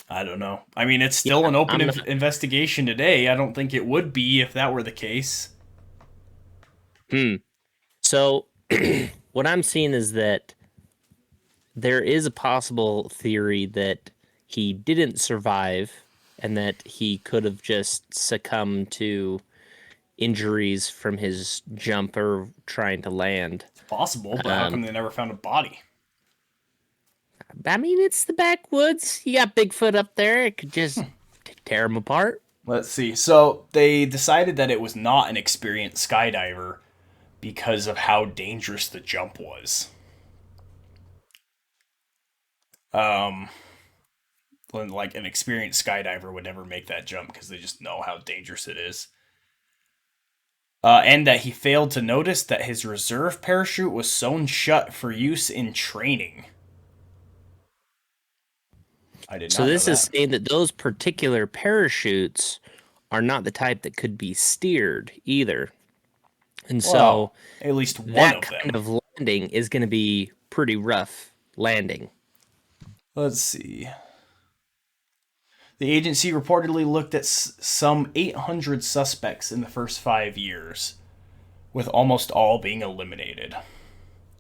I don't know. I mean, it's still Yeah, an open I'm not. investigation today. I don't think it would be if that were the case. So, what I'm seeing is that there is a possible theory that he didn't survive and that he could have just succumbed to injuries from his jump or trying to land. It's possible, but how come they never found a body? I mean, it's the backwoods. You got Bigfoot up there. It could just tear him apart. Let's see. So they decided that it was not an experienced skydiver because of how dangerous the jump was. Like an experienced skydiver would never make that jump because they just know how dangerous it is. And that he failed to notice that his reserve parachute was sewn shut for use in training. I did not know this that. is saying that those particular parachutes are not the type that could be steered either. And Well, at least one that of kind them. of landing is going to be pretty rough landing. Let's see. The agency reportedly looked at some 800 suspects in the first 5 years, with almost all being eliminated.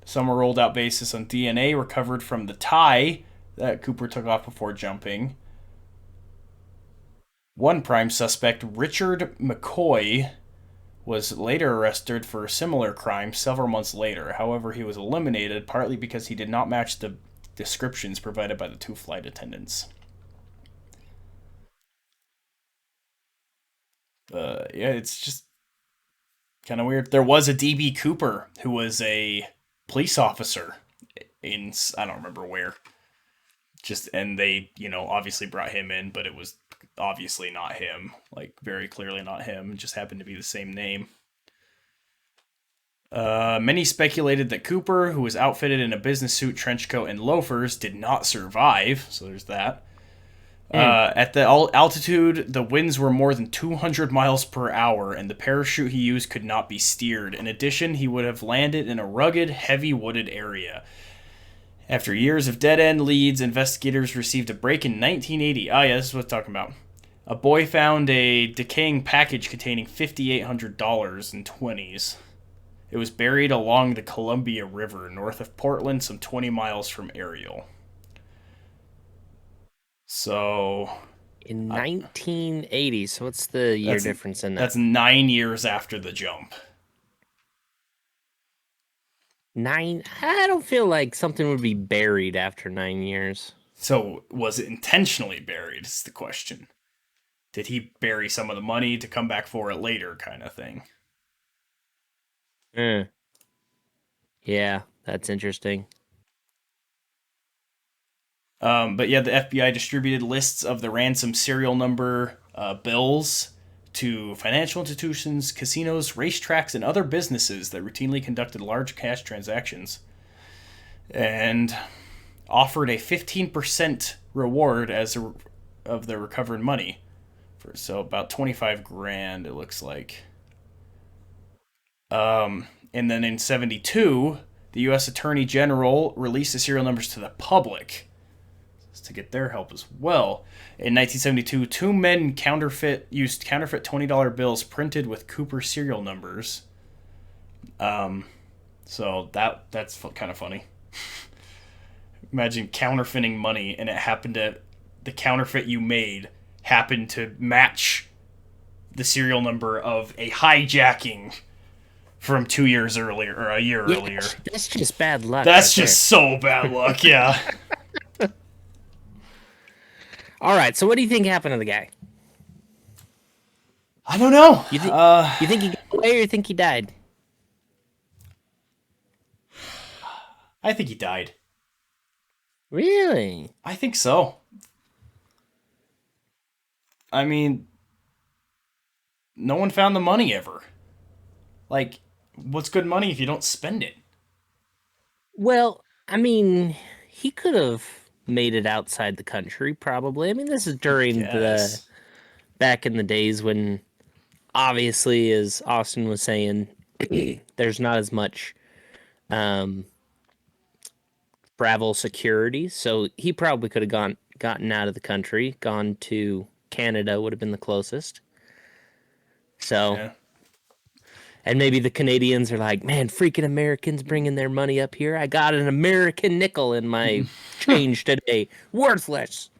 Some were rolled out basis on DNA recovered from the tie that Cooper took off before jumping. One prime suspect, Richard Mccoy, was later arrested for a similar crime several months later. However, he was eliminated partly because he did not match the descriptions provided by the two flight attendants. Yeah, it's just kind of weird. There was a DB Cooper who was a police officer in, I don't remember where. And they, obviously brought him in, but it was obviously not him. Like, very clearly not him. It just happened to be the same name. Many speculated that Cooper, who was outfitted in a business suit, trench coat, and loafers, did not survive. So there's that. At the altitude, the winds were more than 200 miles per hour, and the parachute he used could not be steered. In addition, he would have landed in a rugged, heavy wooded area. After years of dead-end leads, investigators received a break in 1980. Oh, yeah, this is what I'm talking about. A boy found a decaying package containing $5,800 in 20s. It was buried along the Columbia River, north of Portland, some 20 miles from Ariel. So... In 1980, so what's the year difference in that? That's 9 years after the jump. 9? I don't feel like something would be buried after 9 years. So, was it intentionally buried, is the question. Did he bury some of the money to come back for it later, kind of thing? Yeah, that's interesting. But yeah, the FBI distributed lists of the ransom serial number bills to financial institutions, casinos, racetracks, and other businesses that routinely conducted large cash transactions, and offered a 15% reward of the recovered money. So about 25 grand, it looks like. And then in 1972, the U.S. Attorney General released the serial numbers to the public to get their help as well. In 1972, two men used counterfeit $20 bills printed with Cooper serial numbers. So that's kind of funny. Imagine counterfeiting money, and the counterfeit you made happened to match the serial number of a hijacking from 2 years earlier, or a year earlier. That's just bad luck. That's just so bad luck, yeah. All right, so what do you think happened to the guy? I don't know. You think he got away, or you think he died? I think he died. Really? I think so. I mean, no one found the money ever. Like, what's good money if you don't spend it? Well, I mean, he could have made it outside the country, probably. I mean, this is during back in the days when, obviously, as Austin was saying, there's not as much travel security, so he probably could have gotten out of the country, gone to Canada would have been the closest. So, Yeah. And maybe the Canadians are like, man, freaking Americans bringing their money up here. I got an American nickel in my change today. Worthless.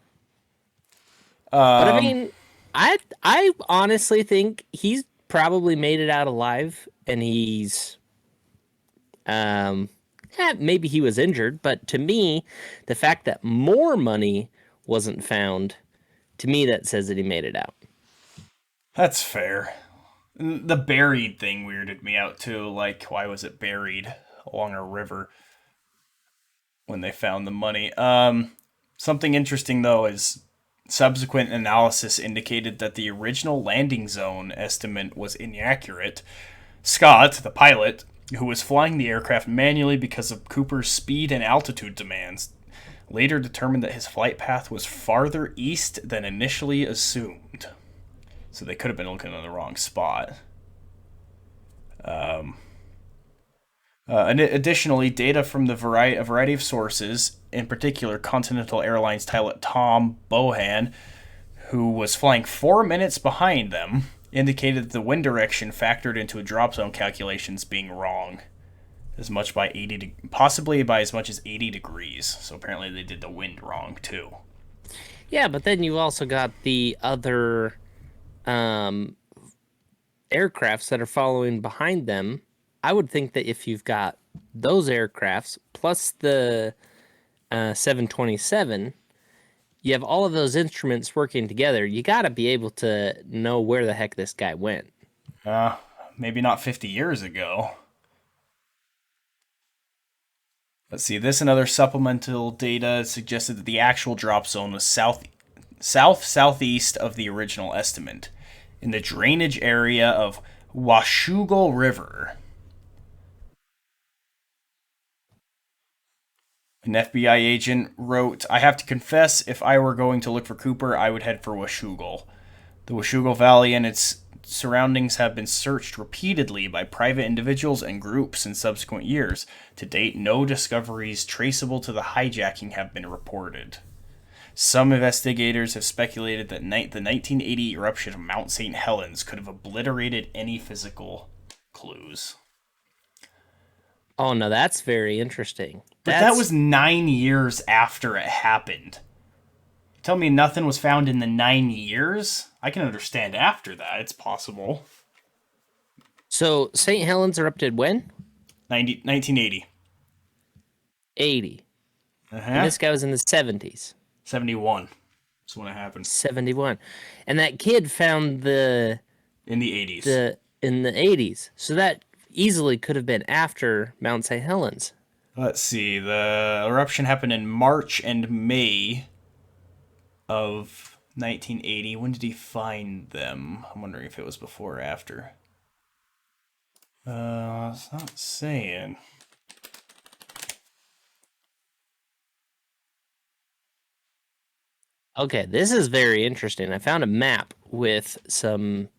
But I mean, I honestly think he's probably made it out alive, and he's maybe he was injured, but to me, the fact that more money wasn't found, to me that says that he made it out. That's fair. The buried thing weirded me out too. Like, why was it buried along a river when they found the money? Something interesting though is subsequent analysis indicated that the original landing zone estimate was inaccurate. Scott, the pilot, who was flying the aircraft manually because of Cooper's speed and altitude demands, later determined that his flight path was farther east than initially assumed. So they could have been looking in the wrong spot. And additionally, data from a variety of sources, in particular Continental Airlines pilot Tom Bohan, who was flying 4 minutes behind them, indicated that the wind direction factored into a drop zone calculations being wrong, as much by possibly by as much as 80 degrees. So apparently they did the wind wrong too. Yeah, but then you also got the other aircrafts that are following behind them. I would think that if you've got those aircrafts plus the 727, you have all of those instruments working together. You got to be able to know where the heck this guy went. Maybe not 50 years ago. Let's see. This and other supplemental data suggested that the actual drop zone was southeast of the original estimate, in the drainage area of Washougal River. An FBI agent wrote, "I have to confess, if I were going to look for Cooper, I would head for Washougal. The Washougal Valley and its surroundings have been searched repeatedly by private individuals and groups in subsequent years. To date, no discoveries traceable to the hijacking have been reported. Some investigators have speculated that the 1980 eruption of Mount St. Helens could have obliterated any physical clues." Oh, no, that's very interesting. But that was 9 years after it happened. Tell me nothing was found in the 9 years? I can understand after that. It's possible. So St. Helens erupted when? 1980. 80. Uh-huh. And this guy was in the 70s. 71. That's when it happened. 71. And that kid found in the 80s. In the 80s. So that easily could have been after Mount St. Helens. Let's see. The eruption happened in March and May of 1980. When did he find them? I'm wondering if it was before or after. It's not saying. Okay, this is very interesting. I found a map with some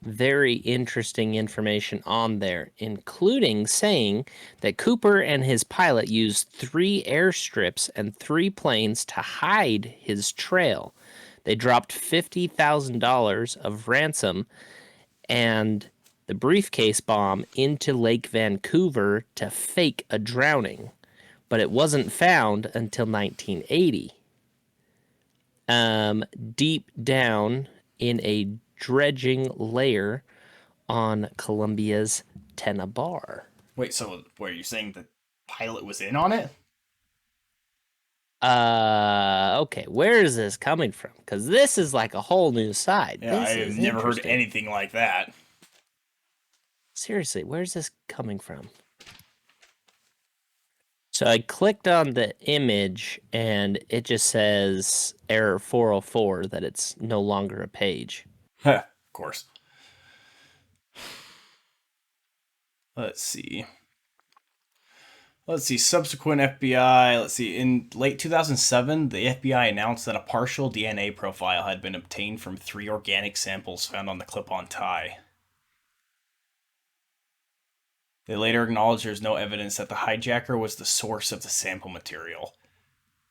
very interesting information on there, including saying that Cooper and his pilot used 3 airstrips and 3 planes to hide his trail. They dropped $50,000 of ransom and the briefcase bomb into Lake Vancouver to fake a drowning, but it wasn't found until 1980. Deep down in a dredging layer on Colombia's Tenabar. Wait, so were you saying the pilot was in on it? Okay, where is this coming from? Because this is like a whole new side. Yeah, This I've is never heard interesting. anything like that. Seriously, where's this coming from? So I clicked on the image and it just says error 404 that it's no longer a page. Of course. Let's see. Subsequent FBI. Let's see. In late 2007, the FBI announced that a partial DNA profile had been obtained from 3 organic samples found on the clip-on tie. They later acknowledged there's no evidence that the hijacker was the source of the sample material.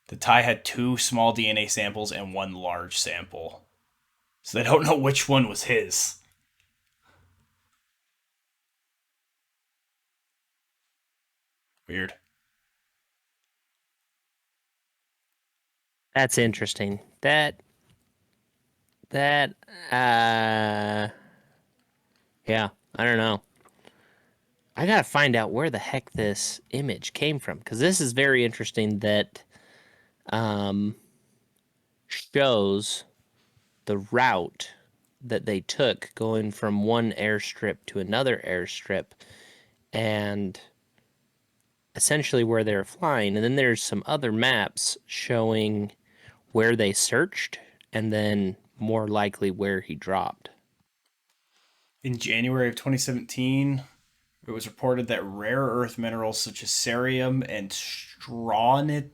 The tie had 2 small DNA samples and 1 large sample. So they don't know which one was his. Weird. That's interesting. That That, yeah, I don't know. I gotta find out where the heck this image came from, because this is very interesting that um, shows the route that they took going from one airstrip to another airstrip and essentially where they're flying. And then there's some other maps showing where they searched and then more likely where he dropped. In January of 2017, it was reported that rare earth minerals such as cerium and strontium,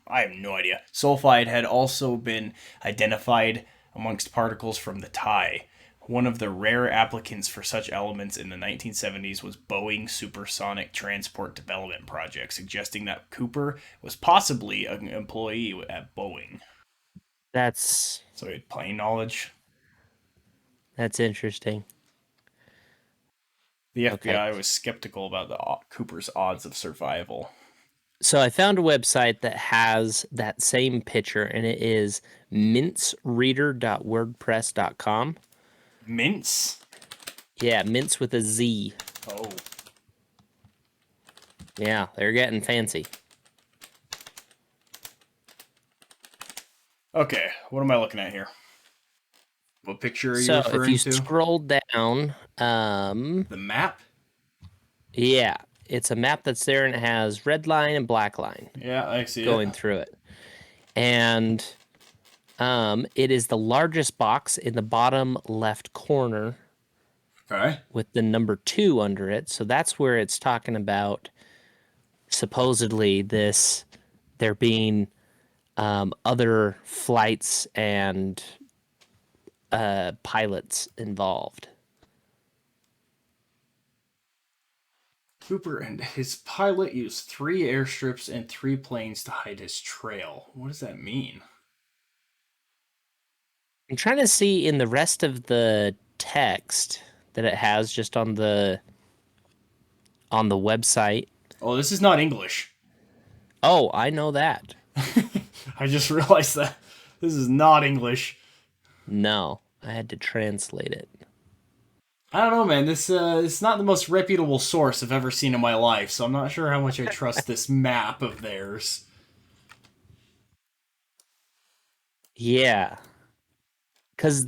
I have no idea, sulfide had also been identified amongst particles from the tie. One of the rare applicants for such elements in the 1970s was Boeing Supersonic Transport Development Project, suggesting that Cooper was possibly an employee at Boeing. That's So he had plane knowledge. that's interesting. The Okay. FBI was skeptical about Cooper's odds of survival. So I found a website that has that same picture, and it is mincereader.wordpress.com. Mince? Yeah, mince with a Z. Oh. Yeah, they're getting fancy. Okay, what am I looking at here? What picture are you So if referring you to? scroll down, The map? yeah, it's a map that's there, and it has red line and black line Yeah, I see going it. through it. And it is the largest box in the bottom left corner Okay. with the number 2 under it. So that's where it's talking about supposedly there being other flights and pilots involved. Cooper and his pilot used 3 airstrips and 3 planes to hide his trail. What does that mean? I'm trying to see in the rest of the text that it has just on the website. Oh, this is not English. Oh, I know that. I just realized that. This is not English. No, I had to translate it. I don't know, man. This it's not the most reputable source I've ever seen in my life, so I'm not sure how much I trust this map of theirs. Yeah, because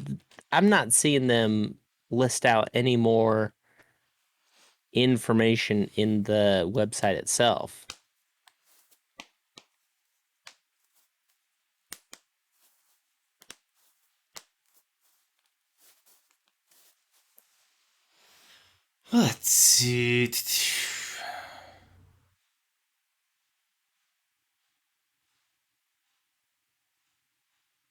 I'm not seeing them list out any more information in the website itself. Let's see.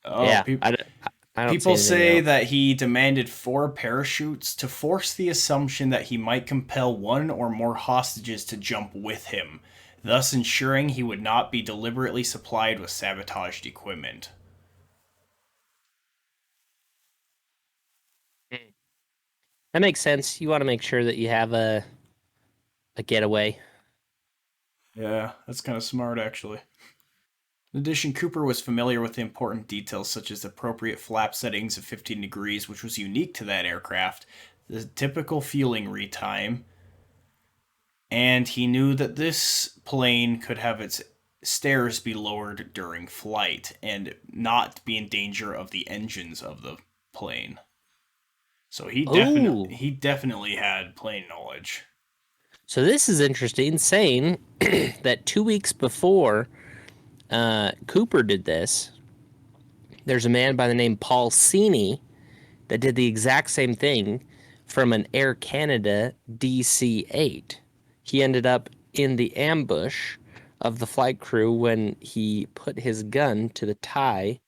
Oh, Yeah, I don't see people anything say else. that he demanded 4 parachutes to force the assumption that he might compel one or more hostages to jump with him, thus ensuring he would not be deliberately supplied with sabotaged equipment. That makes sense. You want to make sure that you have a getaway. Yeah, that's kind of smart, actually. In addition, Cooper was familiar with the important details such as appropriate flap settings of 15 degrees, which was unique to that aircraft, the typical fueling retime, and he knew that this plane could have its stairs be lowered during flight and not be in danger of the engines of the plane. So Oh, he definitely had plane knowledge. so this is interesting, saying that 2 weeks before Cooper did this, there's a man by the name Paul Sini that did the exact same thing from an Air Canada DC-8. He ended up in the ambush of the flight crew when he put his gun to the tie.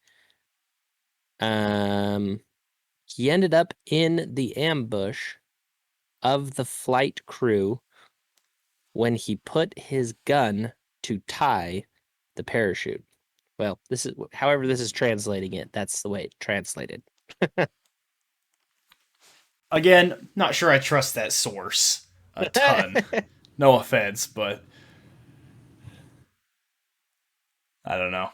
He ended up in the ambush of the flight crew when he put his gun to tie the parachute. Well, this is however this is translating it. That's the way it's translated. Again, not sure I trust that source a ton. No offense, but I don't know.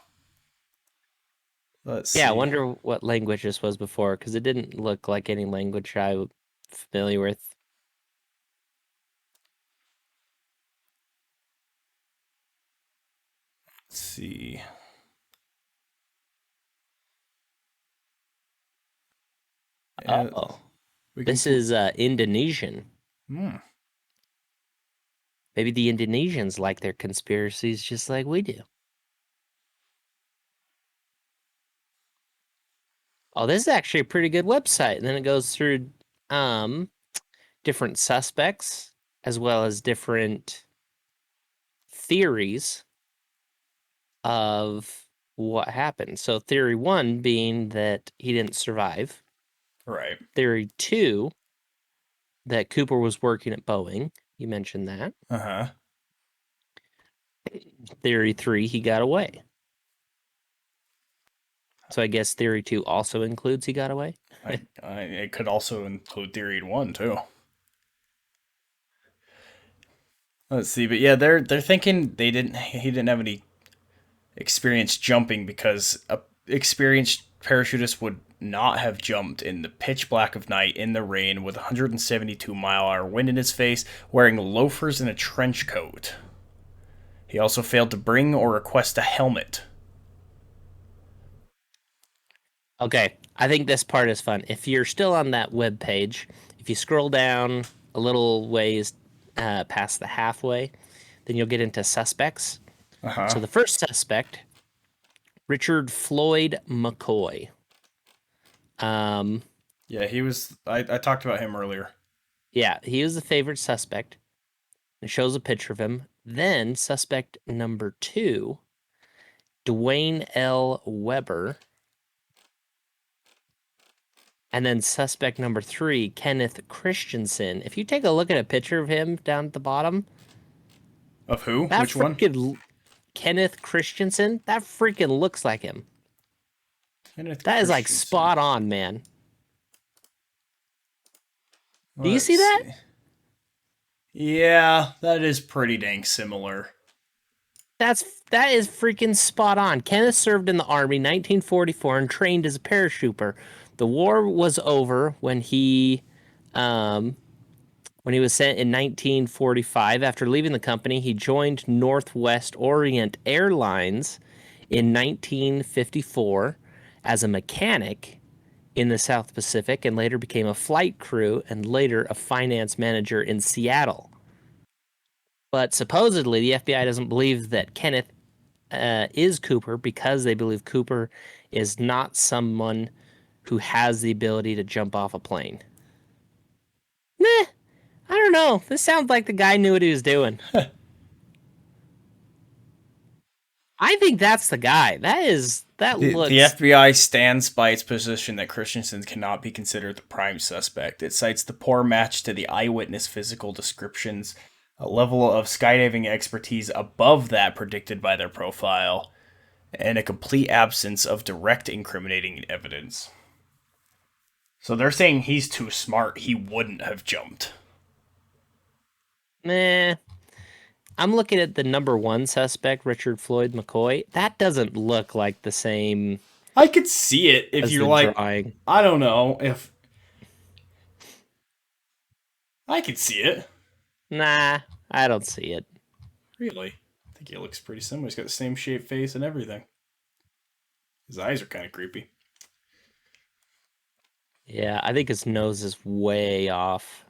Let's Yeah, I see. wonder what language this was before, because it didn't look like any language I'm familiar with. Let's see. Yeah, Oh, we can. this is Indonesian. Hmm. Maybe the Indonesians like their conspiracies just like we do. Oh, this is actually a pretty good website. And then it goes through um, different suspects as well as different theories of what happened. So, theory one being that he didn't survive. Right. Theory two, that Cooper was working at Boeing. You mentioned that. Uh huh. Theory three, he got away. So, I guess theory two also includes he got away. It could also include theory one too. Let's see, but yeah, they're thinking he didn't have any experience jumping because a experienced parachutist would not have jumped in the pitch black of night in the rain with 172-mile-an-hour wind in his face, wearing loafers and a trench coat. He also failed to bring or request a helmet. Okay, I think this part is fun. If you're still on that web page, if you scroll down a little ways past the halfway, then you'll get into suspects. Uh huh. So the first suspect, Richard Floyd McCoy. Yeah, he was. I talked about him earlier. Yeah, he was the favorite suspect. It shows a picture of him. Then suspect number two, Dwayne L. Weber. And then suspect number three, Kenneth Christensen. If you take a look at a picture of him down at the bottom, Of who? that Which one? freaking Kenneth Christensen, that freaking looks like him. Kenneth That is like Christensen. spot on, man. Do you Let's see that? see. Yeah, that is pretty dang similar. That is freaking spot on. Kenneth served in the Army 1944 and trained as a paratrooper. The war was over when he was sent in 1945. After leaving the company, he joined Northwest Orient Airlines in 1954 as a mechanic in the South Pacific and later became a flight crew and later a finance manager in Seattle. But supposedly, the FBI doesn't believe that Kenneth is Cooper because they believe Cooper is not someone who has the ability to jump off a plane. Meh, I don't know. This sounds like the guy knew what he was doing. I think that's the guy. That The looks. FBI stands by its position that Christensen cannot be considered the prime suspect. It cites the poor match to the eyewitness physical descriptions, a level of skydiving expertise above that predicted by their profile, and a complete absence of direct incriminating evidence. So they're saying he's too smart. He wouldn't have jumped. Meh. I'm looking at the number one suspect, Richard Floyd McCoy. That doesn't look like the same I could see it if as you're the like, drawing. I don't know if I could see it. Nah, I don't see it. Really, I think he looks pretty similar. He's got the same shaped face and everything. His eyes are kind of creepy. Yeah, I think his nose is way off.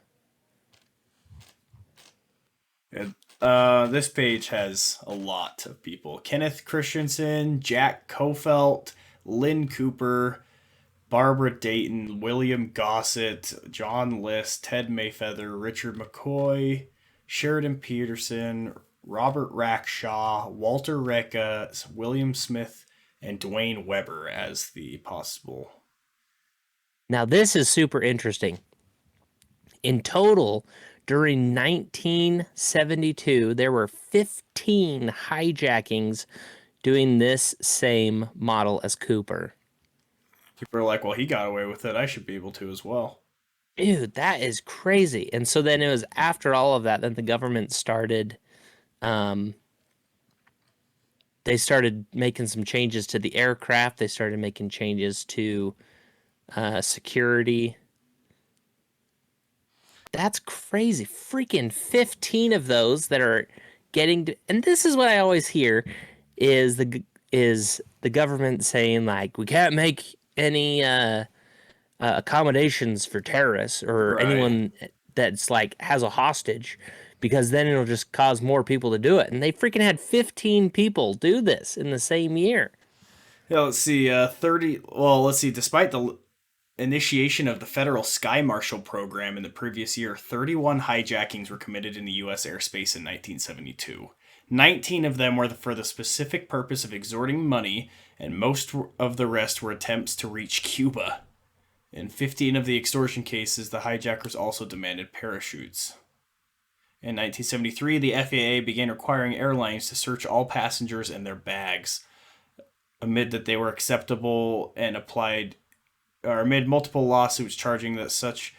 And, this page has a lot of people: Kenneth Christensen, Jack Kofelt, Lynn Cooper, Barbara Dayton, William Gossett, John List, Ted Mayfeather, Richard McCoy, Sheridan Peterson, Robert Rackshaw, Walter Recca, William Smith, and Dwayne Weber as the possible. Now, this is super interesting. In total, during 1972, there were 15 hijackings doing this same model as Cooper. People are like, well, he got away with it. I should be able to as well. Dude, that is crazy. And so then it was after all of that that the government started they started making some changes to the aircraft. They started making changes to security. That's crazy. Freaking 15 of those that are getting to, and this is what I always hear is the government saying like we can't make any accommodations for terrorists or Right. anyone that's like has a hostage because then it'll just cause more people to do it. And they freaking had 15 people do this in the same year. Yeah, let's see. 30. Well, let's see. Despite the initiation of the federal Sky Marshal program in the previous year, 31 hijackings were committed in the U.S. airspace in 1972. 19 of them were for the specific purpose of extorting money, and most of the rest were attempts to reach Cuba. In 15 of the extortion cases, the hijackers also demanded parachutes. In 1973, the FAA began requiring airlines to search all passengers and their bags, amid that they were acceptable and amid multiple lawsuits charging that such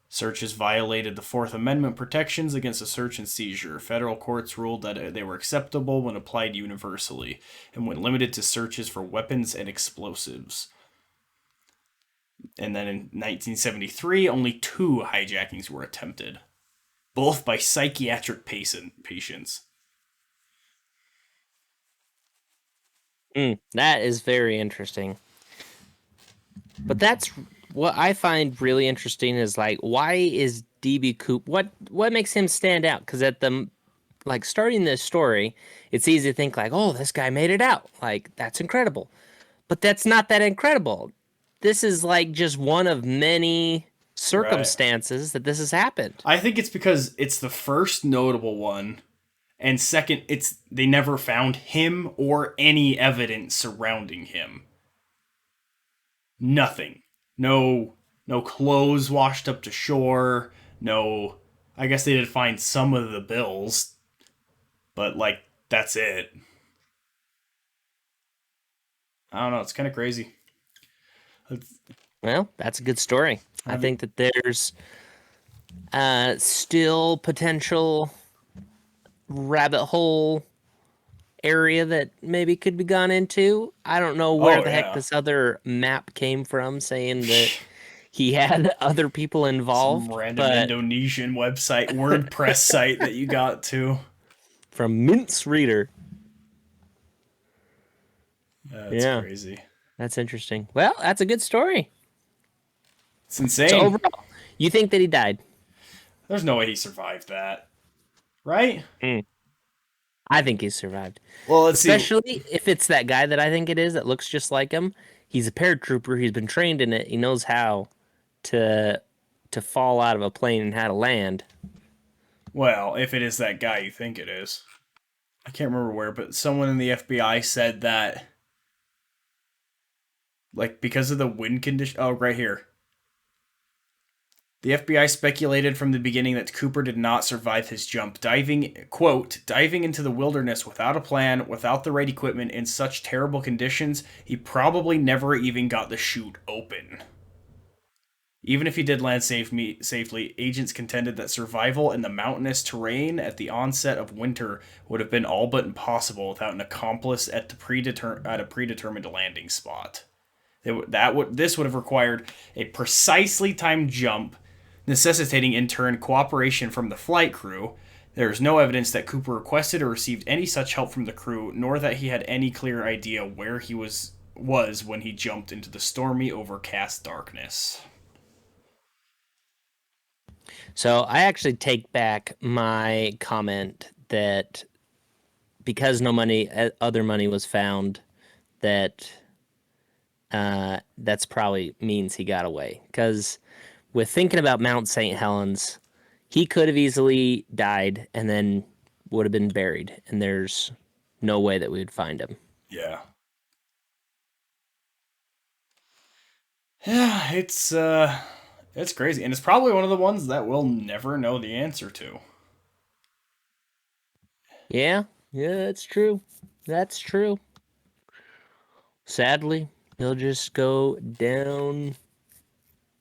searches violated the Fourth Amendment protections against a search and seizure. Federal courts ruled that they were acceptable when applied universally and when limited to searches for weapons and explosives. And then in 1973, only 2 hijackings were attempted, both by psychiatric patients. That is very interesting. But that's what I find really interesting is like, why is DB Cooper? What makes him stand out? Because at the like starting this story, it's easy to think like, oh, this guy made it out. Like that's incredible. But that's not that incredible. This is like just one of many circumstances that this has happened. I think it's because it's the first notable one, and second, they never found him or any evidence surrounding him. Nothing. No clothes washed up to shore. No, I guess they did find some of the bills, but like that's it. I don't know. It's kind of crazy. Well, that's a good story. I think that there's still potential rabbit hole area that maybe could be gone into. I don't know where the heck this other map came from saying that he had other people involved. Some random Indonesian website, WordPress site that you got to. From Mince Reader. That's crazy. That's interesting. Well, that's a good story. It's insane. So overall, you think that he died? There's no way he survived that. Right? I think he survived. Well, let's Especially if it's that guy that I think it is that looks just like him. He's a paratrooper. He's been trained in it. He knows how to fall out of a plane and how to land. Well, if it is that guy you think it is. I can't remember where, but someone in the FBI said that like because of the wind condition. Oh, right here. The FBI speculated from the beginning that Cooper did not survive his jump, diving into the wilderness without a plan, without the right equipment, in such terrible conditions, he probably never even got the chute open. Even if he did land safely, agents contended that survival in the mountainous terrain at the onset of winter would have been all but impossible without an accomplice at a predetermined landing spot. This would have required a precisely timed jump, necessitating in turn cooperation from the flight crew. There is no evidence that Cooper requested or received any such help from the crew, nor that he had any clear idea where he was when he jumped into the stormy, overcast darkness. So I actually take back my comment that because no other money was found, that's probably means he got away. Because with thinking about Mount St. Helens, he could have easily died and then would have been buried, and there's no way that we would find him. Yeah. Yeah, it's crazy, and it's probably one of the ones that we'll never know the answer to. Yeah, that's true. That's true. Sadly, he'll just go down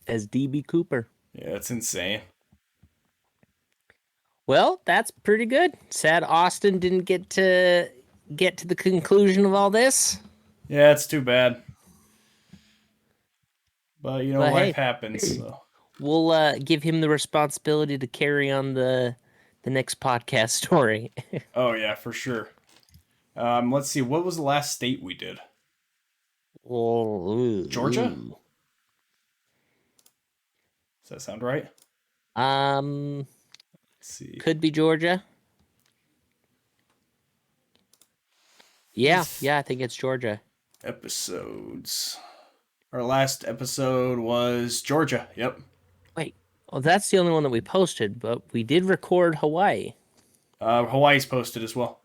as DB Cooper. Yeah, it's insane. Well, that's pretty good. Sad Austin didn't get to get to the conclusion of all this. Yeah, it's too bad. But, But life hey, happens. So. we'll give him the responsibility to carry on the next podcast story. Oh, yeah, for sure. Let's see. What was the last state we did? Georgia? Does that sound right? Let's see. Could be Georgia. Yeah, I think it's Georgia. Episodes. Our last episode was Georgia. Yep. Wait, well, that's the only one that we posted, but we did record Hawaii. Hawaii's posted as well.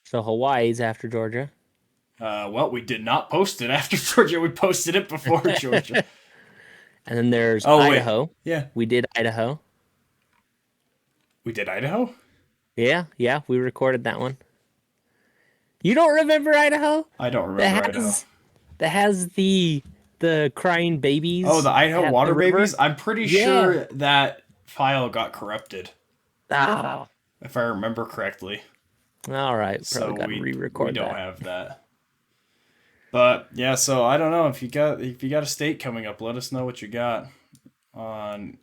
So Hawaii's after Georgia. Well, we did not post it after Georgia. We posted it before Georgia. And then there's Idaho. Wait. Yeah. We did Idaho. We did Idaho? Yeah, we recorded that one. You don't remember Idaho? I don't remember Idaho. That has the crying babies. Oh, the Idaho water babies? I'm pretty sure that file got corrupted. Ah. If I remember correctly. All right, probably got to re-record that. We don't have that. But yeah, so I don't know if you got a state coming up, let us know what you got on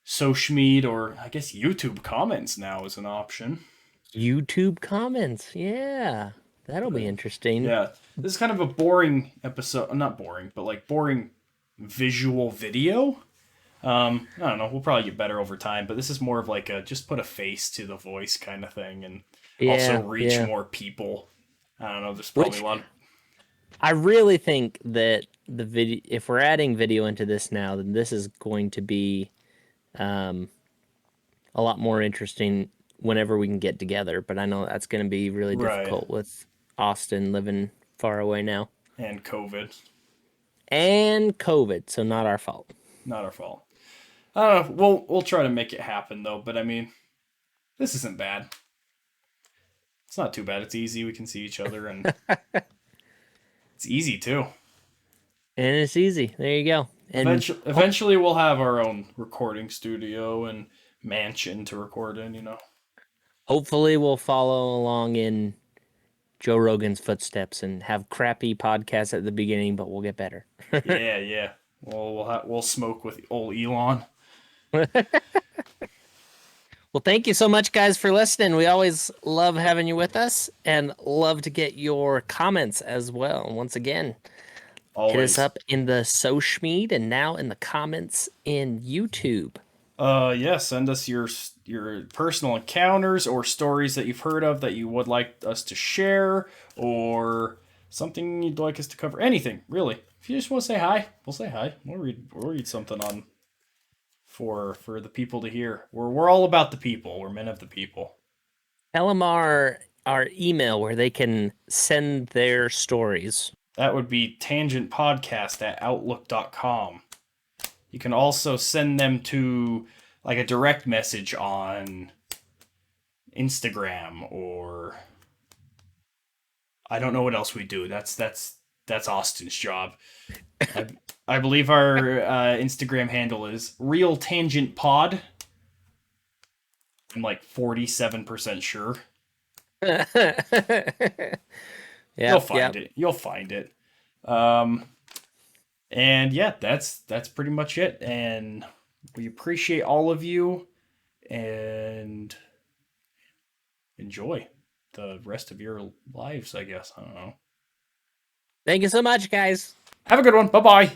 Sochmead, or I guess YouTube comments now is an option. YouTube comments, yeah, that'll be interesting. Yeah, this is kind of a boring episode. Not boring, but like boring visual video. I don't know. We'll probably get better over time, but this is more of like a just put a face to the voice kind of thing, and also reach more people. I don't know. There's probably a lot. I really think that the video, if we're adding video into this now, then this is going to be a lot more interesting whenever we can get together. But I know that's going to be really difficult with Austin living far away now. And COVID. So not our fault. Not our fault. I don't know. We'll try to make it happen though. But I mean, this isn't bad. It's not too bad. It's easy. We can see each other, and it's easy too. And it's easy. There you go. And eventually we'll have our own recording studio and mansion to record in. Hopefully we'll follow along in Joe Rogan's footsteps and have crappy podcasts at the beginning, but we'll get better. Yeah. We'll smoke with old Elon. Well, thank you so much, guys, for listening. We always love having you with us and love to get your comments as well. Once again, hit us up in the Sochmead and now in the comments in YouTube. Send us your personal encounters or stories that you've heard of that you would like us to share, or something you'd like us to cover. Anything, really. If you just want to say hi, we'll say hi. We'll read something on for the people to hear. We're all about the people. We're men of the people. Tell them our email where they can send their stories. That would be tangentpodcast@outlook.com. You can also send them to like a direct message on Instagram, or I don't know what else we do. That's Austin's job. I believe our Instagram handle is Real Tangent Pod. I'm like 47% sure. You'll find it. You'll find it. And yeah, that's pretty much it. And we appreciate all of you, and enjoy the rest of your lives, I guess. I don't know. Thank you so much, guys. Have a good one. Bye-bye.